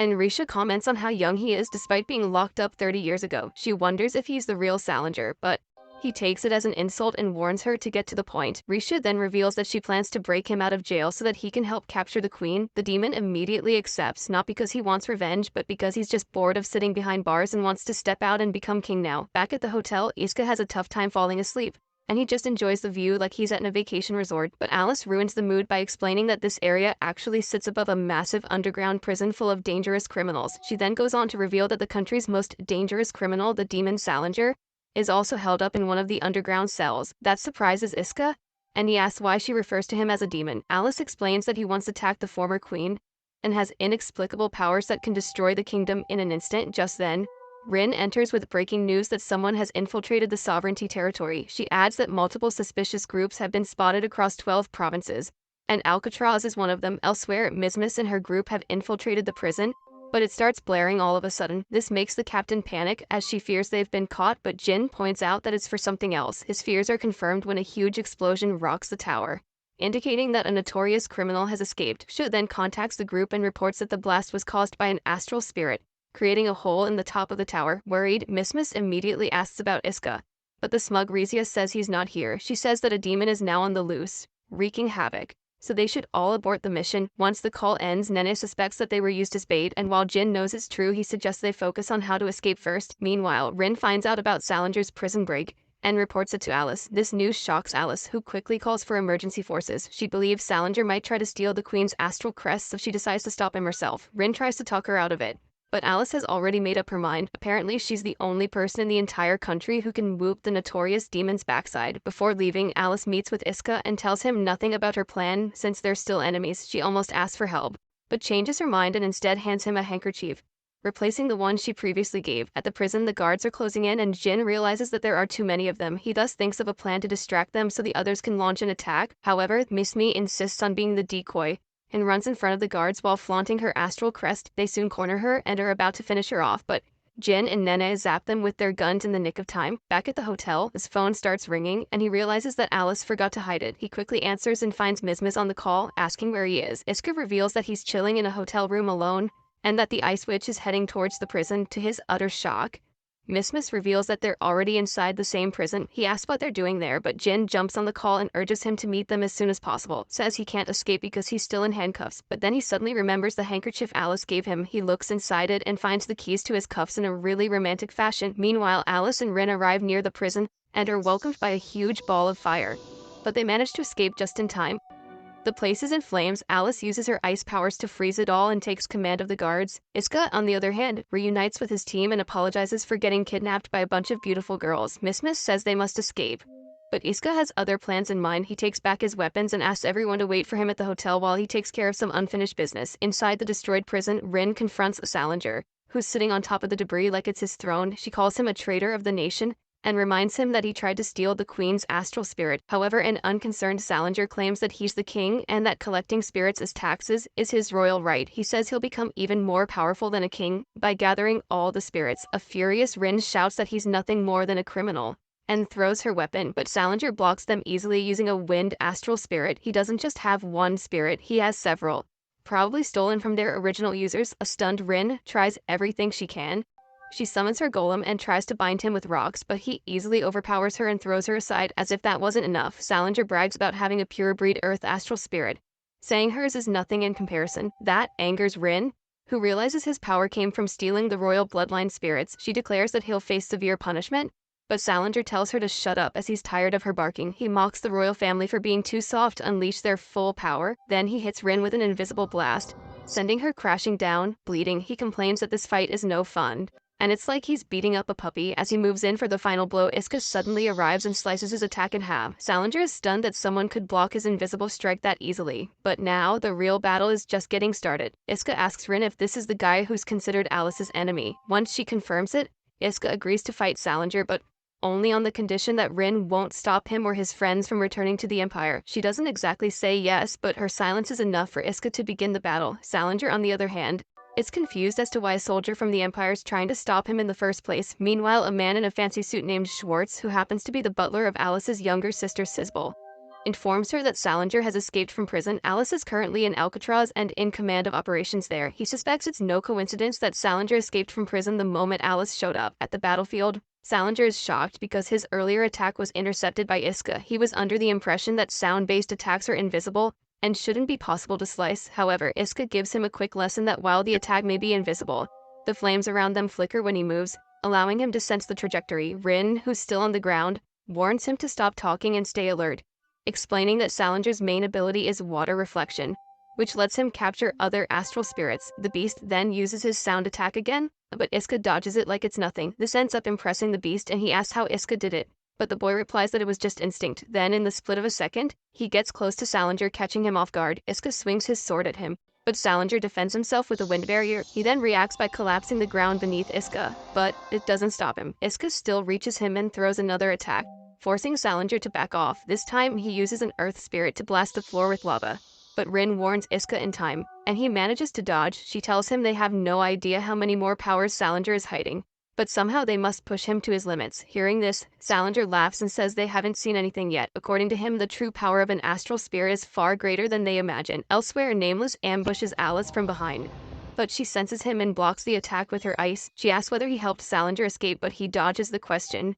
And Risha comments on how young he is despite being locked up 30 years ago. She wonders if he's the real Salinger, but he takes it as an insult and warns her to get to the point. Risha then reveals that she plans to break him out of jail so that he can help capture the queen. The demon immediately accepts, not because he wants revenge, but because he's just bored of sitting behind bars and wants to step out and become king now. Back at the hotel, Iska has a tough time falling asleep, and he just enjoys the view like he's at a vacation resort. But Alice ruins the mood by explaining that this area actually sits above a massive underground prison full of dangerous criminals. She then goes on to reveal that the country's most dangerous criminal, the demon Salinger, is also held up in one of the underground cells. That surprises Iska, and he asks why she refers to him as a demon. Alice explains that he once attacked the former queen and has inexplicable powers that can destroy the kingdom in an instant. Just then, Rin enters with breaking news that someone has infiltrated the sovereignty territory. She adds that multiple suspicious groups have been spotted across 12 provinces, and Alcatraz is one of them. Elsewhere, Mismas and her group have infiltrated the prison, but it starts blaring all of a sudden. This makes the captain panic as she fears they've been caught, but Jin points out that it's for something else. His fears are confirmed when a huge explosion rocks the tower, indicating that a notorious criminal has escaped. Shu then contacts the group and reports that the blast was caused by an astral spirit, creating a hole in the top of the tower. Worried, Mismas immediately asks about Iska, but the smug Rizia says he's not here. She says that a demon is now on the loose, wreaking havoc, so they should all abort the mission. Once the call ends, Nene suspects that they were used as bait, and while Jin knows it's true, he suggests they focus on how to escape first. Meanwhile, Rin finds out about Salinger's prison break and reports it to Alice. This news shocks Alice, who quickly calls for emergency forces. She believes Salinger might try to steal the queen's astral crest, so she decides to stop him herself. Rin tries to talk her out of it, but Alice has already made up her mind. Apparently, she's the only person in the entire country who can whoop the notorious demon's backside. Before leaving, Alice meets with Iska and tells him nothing about her plan since they're still enemies. She almost asks for help, but changes her mind and instead hands him a handkerchief, replacing the one she previously gave. At the prison, the guards are closing in and Jin realizes that there are too many of them. He thus thinks of a plan to distract them so the others can launch an attack. However, Miss Mi insists on being the decoy and runs in front of the guards while flaunting her astral crest. They soon corner her and are about to finish her off, but Jin and Nene zap them with their guns in the nick of time. Back at the hotel, his phone starts ringing and he realizes that Alice forgot to hide it. He quickly answers and finds Mismas on the call, asking where he is. Iska reveals that he's chilling in a hotel room alone and that the ice witch is heading towards the prison. To his utter shock, Mismas reveals that they're already inside the same prison. He asks what they're doing there, but Jin jumps on the call and urges him to meet them as soon as possible. Says he can't escape because he's still in handcuffs, but then he suddenly remembers the handkerchief Alice gave him. He looks inside it and finds the keys to his cuffs in a really romantic fashion. Meanwhile, Alice and Rin arrive near the prison and are welcomed by a huge ball of fire, but they manage to escape just in time. The place is in flames. Alice uses her ice powers to freeze it all and takes command of the guards. Iska, on the other hand, reunites with his team and apologizes for getting kidnapped by a bunch of beautiful girls. Mismas says they must escape, but Iska has other plans in mind. He takes back his weapons and asks everyone to wait for him at the hotel while he takes care of some unfinished business. Inside the destroyed prison, Rin confronts Salinger, who's sitting on top of the debris like it's his throne. She calls him a traitor of the nation and reminds him that he tried to steal the queen's astral spirit. However, an unconcerned Salinger claims that he's the king and that collecting spirits as taxes is his royal right. He says he'll become even more powerful than a king by gathering all the spirits. A furious Rin shouts that he's nothing more than a criminal and throws her weapon, but Salinger blocks them easily using a wind astral spirit. He doesn't just have one spirit, he has several, probably stolen from their original users. A stunned Rin tries everything she can. She summons her golem and tries to bind him with rocks, but he easily overpowers her and throws her aside. As if that wasn't enough, Salinger brags about having a pure-breed earth astral spirit, saying hers is nothing in comparison. That angers Rin, who realizes his power came from stealing the royal bloodline spirits. She declares that he'll face severe punishment, but Salinger tells her to shut up as he's tired of her barking. He mocks the royal family for being too soft to unleash their full power. Then he hits Rin with an invisible blast, sending her crashing down, bleeding. He complains that this fight is no fun, and it's like he's beating up a puppy. As he moves in for the final blow, Iska suddenly arrives and slices his attack in half. Salinger is stunned that someone could block his invisible strike that easily. But now, the real battle is just getting started. Iska asks Rin if this is the guy who's considered Alice's enemy. Once she confirms it, Iska agrees to fight Salinger, but only on the condition that Rin won't stop him or his friends from returning to the Empire. She doesn't exactly say yes, but her silence is enough for Iska to begin the battle. Salinger, on the other hand, is confused as to why a soldier from the Empire is trying to stop him in the first place. Meanwhile, a man in a fancy suit named Schwartz, who happens to be the butler of Alice's younger sister Sisbel, informs her that Salinger has escaped from prison. Alice is currently in Alcatraz and in command of operations there. He suspects it's no coincidence that Salinger escaped from prison the moment Alice showed up at the battlefield. Salinger is shocked because his earlier attack was intercepted by Iska. He was under the impression that sound-based attacks are invisible and shouldn't be possible to slice. However, Iska gives him a quick lesson that while the attack may be invisible, the flames around them flicker when he moves, allowing him to sense the trajectory. Rin, who's still on the ground, warns him to stop talking and stay alert, explaining that Salinger's main ability is water reflection, which lets him capture other astral spirits. The beast then uses his sound attack again, but Iska dodges it like it's nothing. This ends up impressing the beast and he asks how Iska did it, but the boy replies that it was just instinct. Then, in the split of a second, he gets close to Salinger, catching him off guard. Iska swings his sword at him, but Salinger defends himself with a wind barrier. He then reacts by collapsing the ground beneath Iska, but it doesn't stop him. Iska still reaches him and throws another attack, forcing Salinger to back off. This time, he uses an earth spirit to blast the floor with lava, but Rin warns Iska in time, and he manages to dodge. She tells him they have no idea how many more powers Salinger is hiding, but somehow they must push him to his limits. Hearing this, Salinger laughs and says they haven't seen anything yet. According to him, the true power of an astral spirit is far greater than they imagine. Elsewhere, Nameless ambushes Alice from behind, but she senses him and blocks the attack with her ice. She asks whether he helped Salinger escape, but he dodges the question,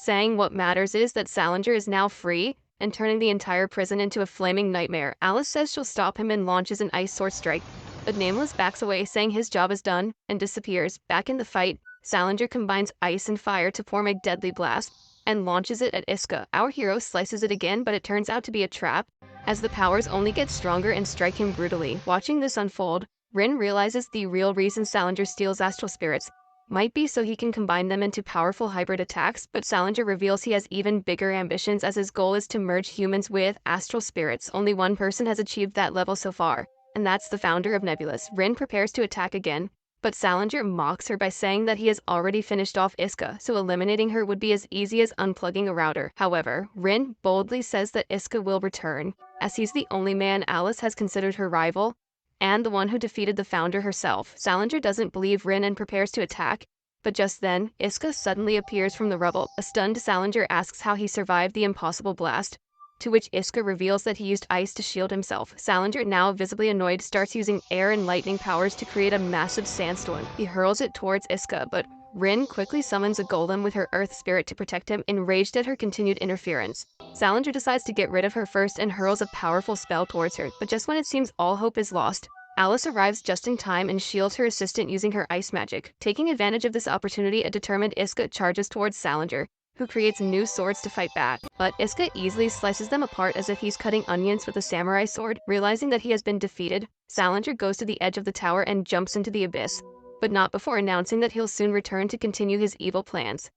saying what matters is that Salinger is now free and turning the entire prison into a flaming nightmare. Alice says she'll stop him and launches an ice sword strike, but Nameless backs away, saying his job is done, and disappears. Back in the fight, Salinger combines ice and fire to form a deadly blast and launches it at Iska. Our hero slices it again, but it turns out to be a trap, as the powers only get stronger and strike him brutally. Watching this unfold, Rin realizes the real reason Salinger steals astral spirits might be so he can combine them into powerful hybrid attacks, but Salinger reveals he has even bigger ambitions, as his goal is to merge humans with astral spirits. Only one person has achieved that level so far, and that's the founder of Nebulous. Rin prepares to attack again, but Salinger mocks her by saying that he has already finished off Iska, so eliminating her would be as easy as unplugging a router. However, Rin boldly says that Iska will return, as he's the only man Alice has considered her rival, and the one who defeated the founder herself. Salinger doesn't believe Rin and prepares to attack, but just then, Iska suddenly appears from the rubble. A stunned Salinger asks how he survived the impossible blast, to which Iska reveals that he used ice to shield himself. Salinger, now visibly annoyed, starts using air and lightning powers to create a massive sandstorm. He hurls it towards Iska, but Rin quickly summons a golem with her earth spirit to protect him, enraged at her continued interference. Salinger decides to get rid of her first and hurls a powerful spell towards her, but just when it seems all hope is lost, Alice arrives just in time and shields her assistant using her ice magic. Taking advantage of this opportunity, a determined Iska charges towards Salinger, who creates new swords to fight back, but Iska easily slices them apart as if he's cutting onions with a samurai sword. Realizing that he has been defeated, Salinger goes to the edge of the tower and jumps into the abyss, but not before announcing that he'll soon return to continue his evil plans.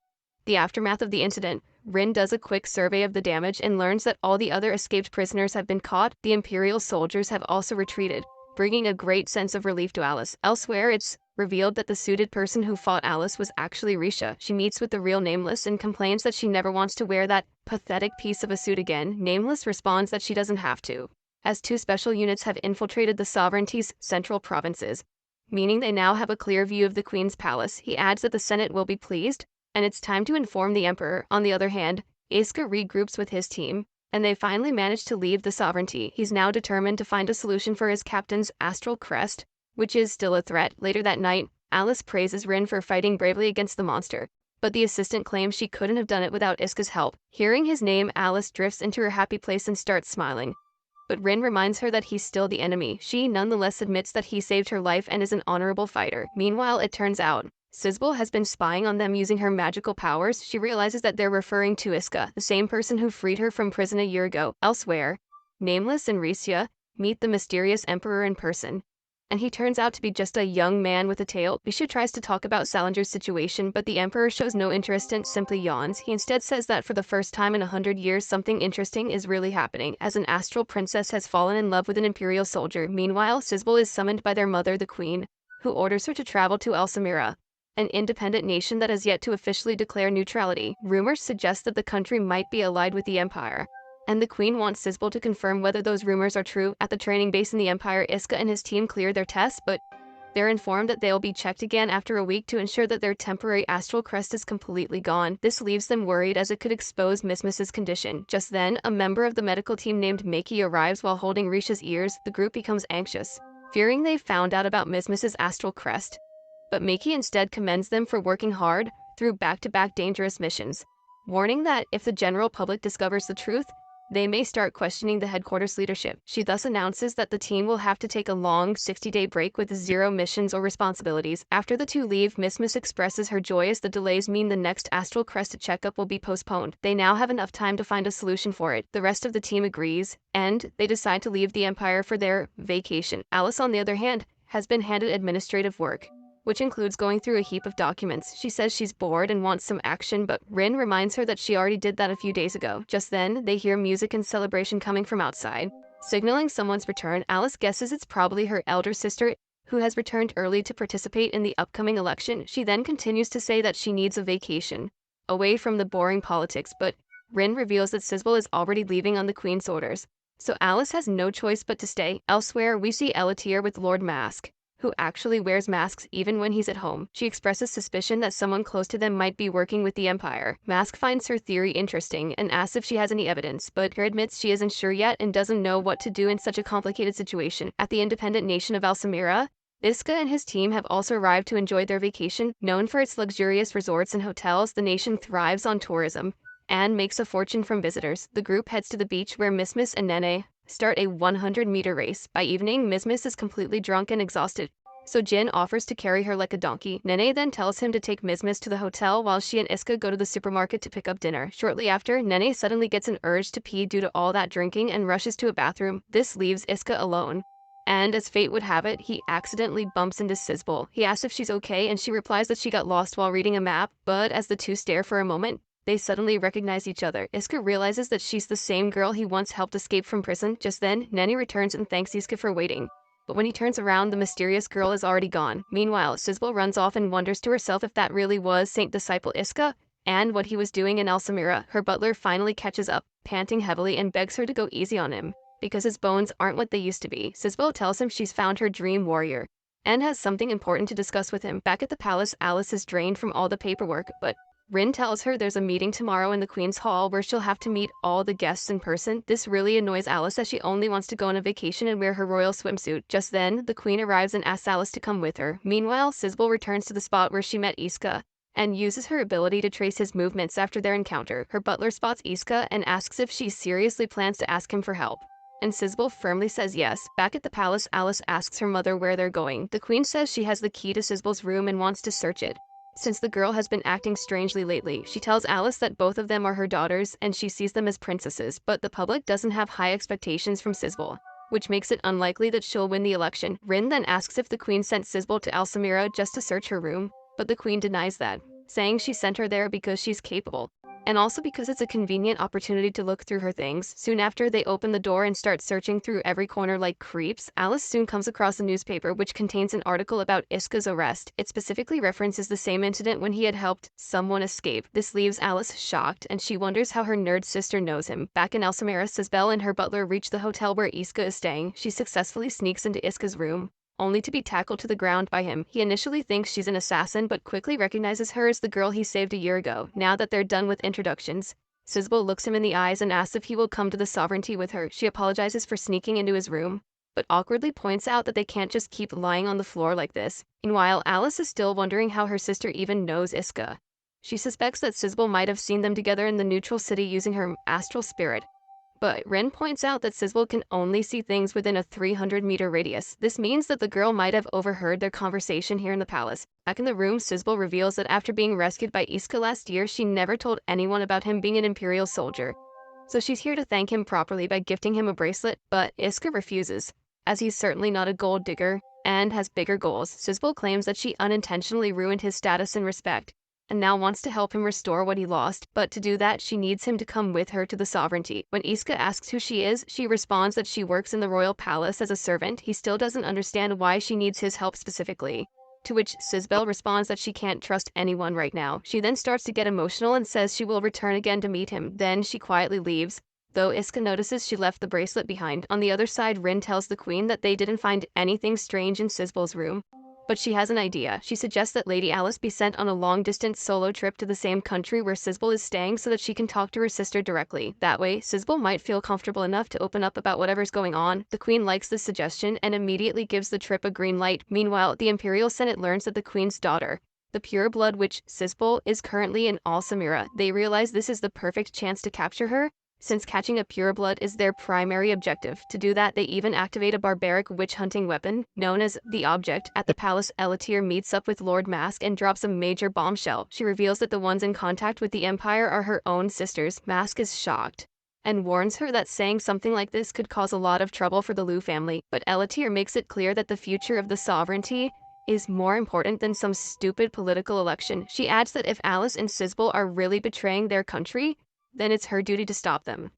The aftermath of the incident, Rin does a quick survey of the damage and learns that all the other escaped prisoners have been caught. The Imperial soldiers have also retreated, bringing a great sense of relief to Alice. Elsewhere, it's revealed that the suited person who fought Alice was actually Risha. She meets with the real Nameless and complains that she never wants to wear that pathetic piece of a suit again. Nameless responds that she doesn't have to, as 2 special units have infiltrated the sovereignty's central provinces, meaning they now have a clear view of the Queen's palace. He adds that the Senate will be pleased, and it's time to inform the Emperor. On the other hand, Iska regroups with his team, and they finally manage to leave the sovereignty. He's now determined to find a solution for his captain's astral crest, which is still a threat. Later that night, Alice praises Rin for fighting bravely against the monster, but the assistant claims she couldn't have done it without Iska's help. Hearing his name, Alice drifts into her happy place and starts smiling, but Rin reminds her that he's still the enemy. She nonetheless admits that he saved her life and is an honorable fighter. Meanwhile, it turns out Sisbel has been spying on them using her magical powers. She realizes that they're referring to Iska, the same person who freed her from prison a year ago. Elsewhere, Nameless and Risha meet the mysterious Emperor in person, and he turns out to be just a young man with a tail. Risha tries to talk about Salinger's situation, but the Emperor shows no interest and simply yawns. He instead says that for the first time in 100 years, something interesting is really happening, as an astral princess has fallen in love with an Imperial soldier. Meanwhile, Sisbel is summoned by their mother, the Queen, who orders her to travel to El Samira an independent nation that has yet to officially declare neutrality. Rumors suggest that the country might be allied with the Empire, and the Queen wants Sisbel to confirm whether those rumors are true. At the training base in the Empire, Iska and his team clear their tests, but they're informed that they'll be checked again after a week to ensure that their temporary astral crest is completely gone. This leaves them worried as it could expose Miss's condition. Just then, a member of the medical team named Maki arrives while holding Risha's ears. The group becomes anxious, fearing they've found out about Miss's astral crest. But Maki instead commends them for working hard through back-to-back dangerous missions, warning that if the general public discovers the truth, they may start questioning the headquarters leadership. She thus announces that the team will have to take a long 60-day break with 0 missions or responsibilities. After the two leave, Miss expresses her joy as the delays mean the next astral crest checkup will be postponed. They now have enough time to find a solution for it. The rest of the team agrees, and they decide to leave the Empire for their vacation. Alice, on the other hand, has been handed administrative work, which includes going through a heap of documents. She says she's bored and wants some action, but Rin reminds her that she already did that a few days ago. Just then, they hear music and celebration coming from outside, signaling someone's return. Alice guesses it's probably her elder sister, who has returned early to participate in the upcoming election. She then continues to say that she needs a vacation, away from the boring politics, but Rin reveals that Sisbel is already leaving on the Queen's orders, so Alice has no choice but to stay. Elsewhere, we see Elatier with Lord Mask, who actually wears masks even when he's at home. She expresses suspicion that someone close to them might be working with the Empire. Mask finds her theory interesting and asks if she has any evidence, but her admits she isn't sure yet and doesn't know what to do in such a complicated situation. At the independent nation of Alsamira, Iska and his team have also arrived to enjoy their vacation. Known for its luxurious resorts and hotels, the nation thrives on tourism and makes a fortune from visitors. The group heads to the beach where Miss and Nene start a 100-meter race. By evening, Miss is completely drunk and exhausted, so Jin offers to carry her like a donkey. Nene then tells him to take Miss to the hotel while she and Iska go to the supermarket to pick up dinner. Shortly after, Nene suddenly gets an urge to pee due to all that drinking and rushes to a bathroom. This leaves Iska alone, and as fate would have it, he accidentally bumps into Sisbel. He asks if she's okay, and she replies that she got lost while reading a map, but as the two stare for a moment, they suddenly recognize each other. Iska realizes that she's the same girl he once helped escape from prison. Just then, Nene returns and thanks Iska for waiting, but when he turns around, the mysterious girl is already gone. Meanwhile, Sisbel runs off and wonders to herself if that really was Saint Disciple Iska and what he was doing in Alsamira. Her butler finally catches up, panting heavily, and begs her to go easy on him, because his bones aren't what they used to be. Sisbel tells him she's found her dream warrior and has something important to discuss with him. Back at the palace, Alice is drained from all the paperwork, but Rin tells her there's a meeting tomorrow in the Queen's Hall where she'll have to meet all the guests in person. This really annoys Alice as she only wants to go on a vacation and wear her royal swimsuit. Just then, the Queen arrives and asks Alice to come with her. Meanwhile, Sisbel returns to the spot where she met Iska and uses her ability to trace his movements after their encounter. Her butler spots Iska and asks if she seriously plans to ask him for help, and Sisbel firmly says yes. Back at the palace, Alice asks her mother where they're going. The Queen says she has the key to Sisbel's room and wants to search it, since the girl has been acting strangely lately. She tells Alice that both of them are her daughters and she sees them as princesses, but the public doesn't have high expectations from Sisbel, which makes it unlikely that she'll win the election. Rin then asks if the Queen sent Sisbel to Alsamira just to search her room, but the Queen denies that, saying she sent her there because she's capable, and also because it's a convenient opportunity to look through her things. Soon after, they open the door and start searching through every corner like creeps. Alice soon comes across a newspaper which contains an article about Iska's arrest. It specifically references the same incident when he had helped someone escape. This leaves Alice shocked, and she wonders how her nerd sister knows him. Back in Alsamira, Sisbel and her butler reach the hotel where Iska is staying. She successfully sneaks into Iska's room, only to be tackled to the ground by him. He initially thinks she's an assassin, but quickly recognizes her as the girl he saved a year ago. Now that they're done with introductions, Sisbel looks him in the eyes and asks if he will come to the sovereignty with her. She apologizes for sneaking into his room, but awkwardly points out that they can't just keep lying on the floor like this. Meanwhile, Alice is still wondering how her sister even knows Iska. She suspects that Sisbel might have seen them together in the neutral city using her astral spirit, but Rin points out that Sisbel can only see things within a 300-meter radius. This means that the girl might have overheard their conversation here in the palace. Back in the room, Sisbel reveals that after being rescued by Iska last year, she never told anyone about him being an Imperial soldier, so she's here to thank him properly by gifting him a bracelet, but Iska refuses, as he's certainly not a gold digger and has bigger goals. Sisbel claims that she unintentionally ruined his status and respect, and now wants to help him restore what he lost, but to do that, she needs him to come with her to the sovereignty. When Iska asks who she is, she responds that she works in the royal palace as a servant. He still doesn't understand why she needs his help specifically, To which Sisbel responds that she can't trust anyone right now. She then starts to get emotional and says she will return again to meet him. Then she quietly leaves, though Iska notices she left the bracelet behind. On the other side, Rin tells the queen that they didn't find anything strange in Sisbel's room. But she has an idea. She suggests that Lady Alice be sent on a long-distance solo trip to the same country where Sisbel is staying so that she can talk to her sister directly. That way, Sisbel might feel comfortable enough to open up about whatever's going on. The queen likes this suggestion and immediately gives the trip a green light. Meanwhile, the Imperial Senate learns that the queen's daughter, the pure blood witch Sisbel, is currently in Alsamira. They realize this is the perfect chance to capture her, since catching a pureblood is their primary objective. To do that, they even activate a barbaric witch-hunting weapon, known as the Object. At the palace, Elatir meets up with Lord Mask and drops a major bombshell. She reveals that the ones in contact with the Empire are her own sisters. Mask is shocked and warns her that saying something like this could cause a lot of trouble for the Lu family, but Elatir makes it clear that the future of the sovereignty is more important than some stupid political election. She adds that if Alice and Sisbel are really betraying their country, then it's her duty to stop them.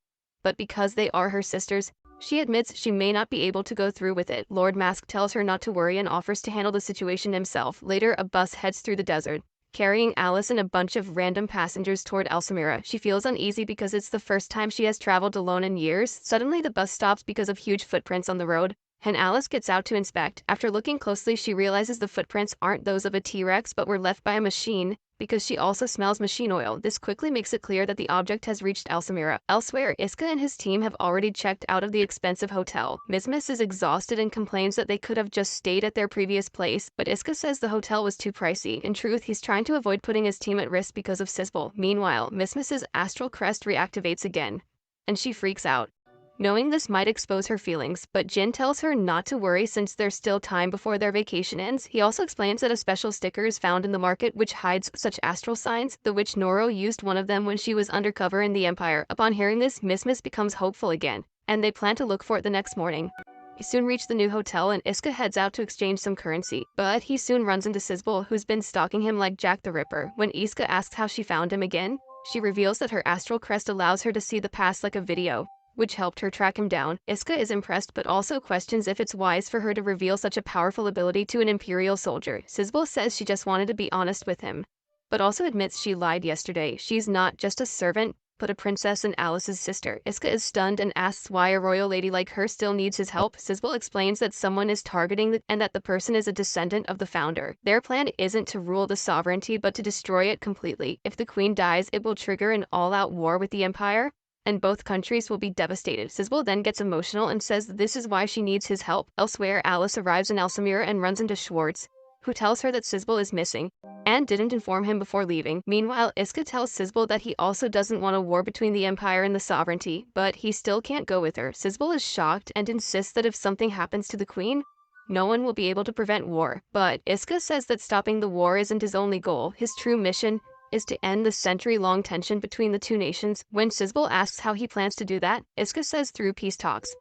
But because they are her sisters, she admits she may not be able to go through with it. Lord Mask tells her not to worry and offers to handle the situation himself. Later, a bus heads through the desert, carrying Alice and a bunch of random passengers toward Alsamira. She feels uneasy because it's the first time she has traveled alone in years. Suddenly, the bus stops because of huge footprints on the road, and Alice gets out to inspect. After looking closely, she realizes the footprints aren't those of a T-Rex but were left by a machine, because she also smells machine oil. This quickly makes it clear that the object has reached Alsamira. Elsewhere, Iska and his team have already checked out of the expensive hotel. Mismis is exhausted and complains that they could have just stayed at their previous place, but Iska says the hotel was too pricey. In truth, he's trying to avoid putting his team at risk because of Sisbel. Meanwhile, Mismis's astral crest reactivates again, and she freaks out, knowing this might expose her feelings, but Jin tells her not to worry since there's still time before their vacation ends. He also explains that a special sticker is found in the market which hides such astral signs. The witch Noro used one of them when she was undercover in the Empire. Upon hearing this, Mismis becomes hopeful again, and they plan to look for it the next morning. He soon reach the new hotel and Iska heads out to exchange some currency, but he soon runs into Sisbel, who's been stalking him like Jack the Ripper. When Iska asks how she found him again, she reveals that her astral crest allows her to see the past like a video, which helped her track him down. Iska is impressed but also questions if it's wise for her to reveal such a powerful ability to an Imperial soldier. Sisbel says she just wanted to be honest with him, but also admits she lied yesterday. She's not just a servant, but a princess and Alice's sister. Iska is stunned and asks why a royal lady like her still needs his help. Sisbel explains that someone is targeting and that the person is a descendant of the founder. Their plan isn't to rule the sovereignty but to destroy it completely. If the queen dies, it will trigger an all-out war with the Empire, and both countries will be devastated. Sisbel then gets emotional and says this is why she needs his help. Elsewhere, Alice arrives in Alsamira and runs into Schwartz, who tells her that Sisbel is missing and didn't inform him before leaving. Meanwhile, Iska tells Sisbel that he also doesn't want a war between the Empire and the sovereignty, but he still can't go with her. Sisbel is shocked and insists that if something happens to the queen, no one will be able to prevent war. But Iska says that stopping the war isn't his only goal. His true mission is to end the century-long tension between the two nations. When Sisbel asks how he plans to do that, Iska says through peace talks,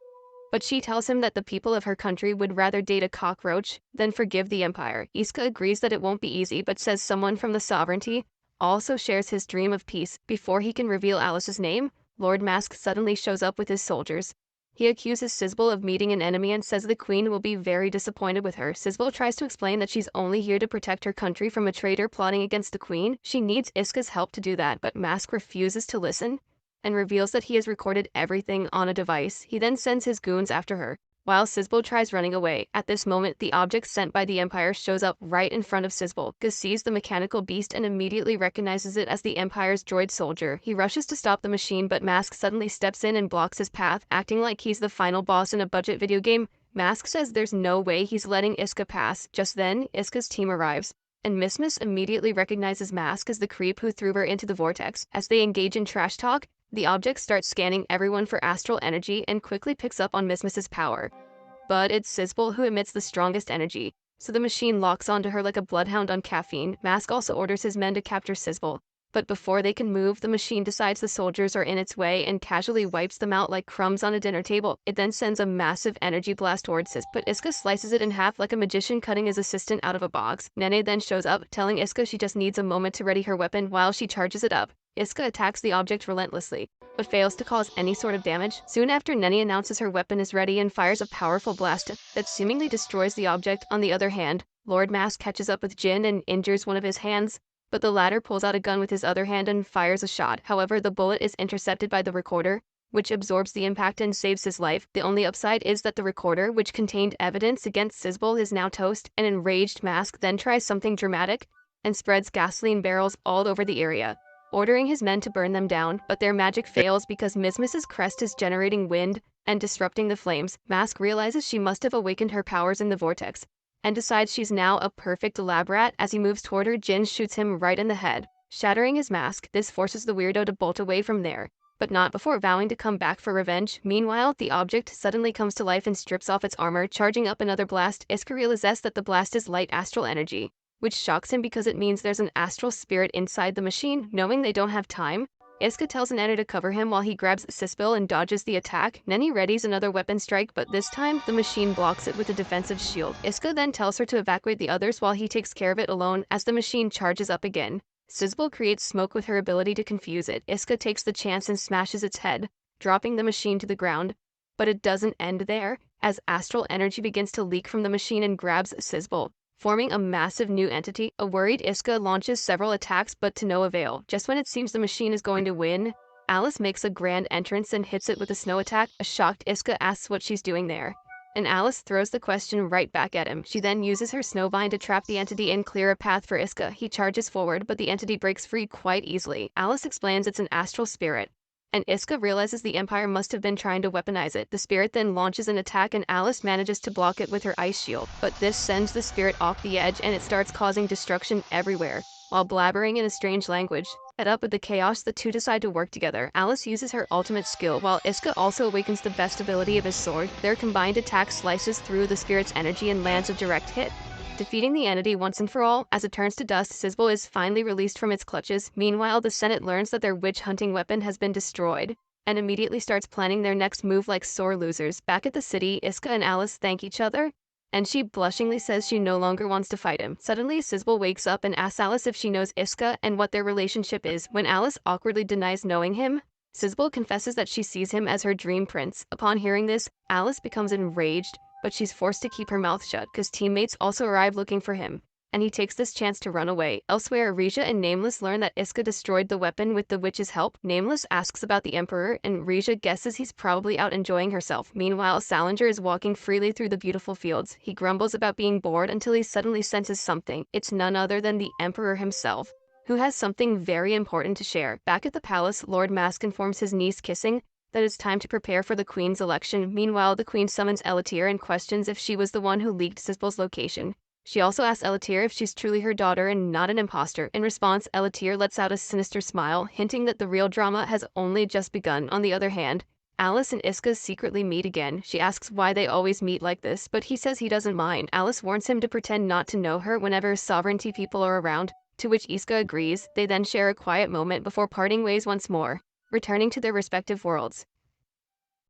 but she tells him that the people of her country would rather date a cockroach than forgive the Empire. Iska agrees that it won't be easy but says someone from the sovereignty also shares his dream of peace. Before he can reveal Alice's name, Lord Mask suddenly shows up with his soldiers. He accuses Sisbel of meeting an enemy and says the queen will be very disappointed with her. Sisbel tries to explain that she's only here to protect her country from a traitor plotting against the queen. She needs Iska's help to do that, but Mask refuses to listen and reveals that he has recorded everything on a device. He then sends his goons after her, while Sisbel tries running away. At this moment, the object sent by the Empire shows up right in front of Sisbel. Gus sees the mechanical beast and immediately recognizes it as the Empire's droid soldier. He rushes to stop the machine, but Mask suddenly steps in and blocks his path, acting like he's the final boss in a budget video game. Mask says there's no way he's letting Iska pass. Just then, Iska's team arrives, and Mismis immediately recognizes Mask as the creep who threw her into the vortex. As they engage in trash talk, the object starts scanning everyone for astral energy and quickly picks up on Mismis's power. But it's Sisbel who emits the strongest energy, so the machine locks onto her like a bloodhound on caffeine. Mask also orders his men to capture Sisbel, but before they can move, the machine decides the soldiers are in its way and casually wipes them out like crumbs on a dinner table. It then sends a massive energy blast towards Sisbel, but Iska slices it in half like a magician cutting his assistant out of a box. Nene then shows up, telling Iska she just needs a moment to ready her weapon. While she charges it up, Iska attacks the object relentlessly, but fails to cause any sort of damage. Soon after, Nene announces her weapon is ready and fires a powerful blast that seemingly destroys the object. On the other hand, Lord Mask catches up with Jin and injures one of his hands, but the latter pulls out a gun with his other hand and fires a shot. However, the bullet is intercepted by the recorder, which absorbs the impact and saves his life. The only upside is that the recorder, which contained evidence against Sizbul, is now toast. An enraged Mask then tries something dramatic and spreads gasoline barrels all over the area, ordering his men to burn them down, but their magic fails because Mizmiz's crest is generating wind and disrupting the flames. Mask realizes she must have awakened her powers in the vortex, and decides she's now a perfect lab rat. As he moves toward her, Jin shoots him right in the head, shattering his mask. This forces the weirdo to bolt away from there, but not before vowing to come back for revenge. Meanwhile, the object suddenly comes to life and strips off its armor, charging up another blast. Iska realizes that the blast is light astral energy, which shocks him because it means there's an astral spirit inside the machine. Knowing they don't have time, Iska tells Nenny to cover him while he grabs Sizbul and dodges the attack. Nenny readies another weapon strike, but this time the machine blocks it with a defensive shield. Iska then tells her to evacuate the others while he takes care of it alone. As the machine charges up again, Sizbul creates smoke with her ability to confuse it. Iska takes the chance and smashes its head, dropping the machine to the ground. But it doesn't end there, as astral energy begins to leak from the machine and grabs Sizbul, forming a massive new entity. A worried Iska launches several attacks, but to no avail. Just when it seems the machine is going to win, Alice makes a grand entrance and hits it with a snow attack. A shocked Iska asks what she's doing there, and Alice throws the question right back at him. She then uses her snow vine to trap the entity and clear a path for Iska. He charges forward, but the entity breaks free quite easily. Alice explains it's an astral spirit, and Iska realizes the Empire must have been trying to weaponize it. The spirit then launches an attack and Alice manages to block it with her ice shield, but this sends the spirit off the edge and it starts causing destruction everywhere, while blabbering in a strange language. Fed up with the chaos, the two decide to work together. Alice uses her ultimate skill, while Iska also awakens the best ability of his sword. Their combined attack slices through the spirit's energy and lands a direct hit, defeating the entity once and for all. As it turns to dust, Sizbul is finally released from its clutches. Meanwhile, the Senate learns that their witch-hunting weapon has been destroyed, and immediately starts planning their next move like sore losers. Back at the city, Iska and Alice thank each other, and she blushingly says she no longer wants to fight him. Suddenly, Sizbul wakes up and asks Alice if she knows Iska and what their relationship is. When Alice awkwardly denies knowing him, Sizbul confesses that she sees him as her dream prince. Upon hearing this, Alice becomes enraged, but she's forced to keep her mouth shut because teammates also arrive looking for him, and he takes this chance to run away. Elsewhere, Rija and Nameless learn that Iska destroyed the weapon with the witch's help. Nameless asks about the Emperor, and Rija guesses he's probably out enjoying herself. Meanwhile, Salinger is walking freely through the beautiful fields. He grumbles about being bored until he suddenly senses something. It's none other than the Emperor himself, who has something very important to share. Back at the palace, Lord Mask informs his niece Kissing that it's time to prepare for the Queen's election. Meanwhile, the Queen summons Elatir and questions if she was the one who leaked Sizbul's location. She also asks Elatir if she's truly her daughter and not an imposter. In response, Elatir lets out a sinister smile, hinting that the real drama has only just begun. On the other hand, Alice and Iska secretly meet again. She asks why they always meet like this, but he says he doesn't mind. Alice warns him to pretend not to know her whenever sovereignty people are around, to which Iska agrees. They then share a quiet moment before parting ways once more, returning to their respective worlds.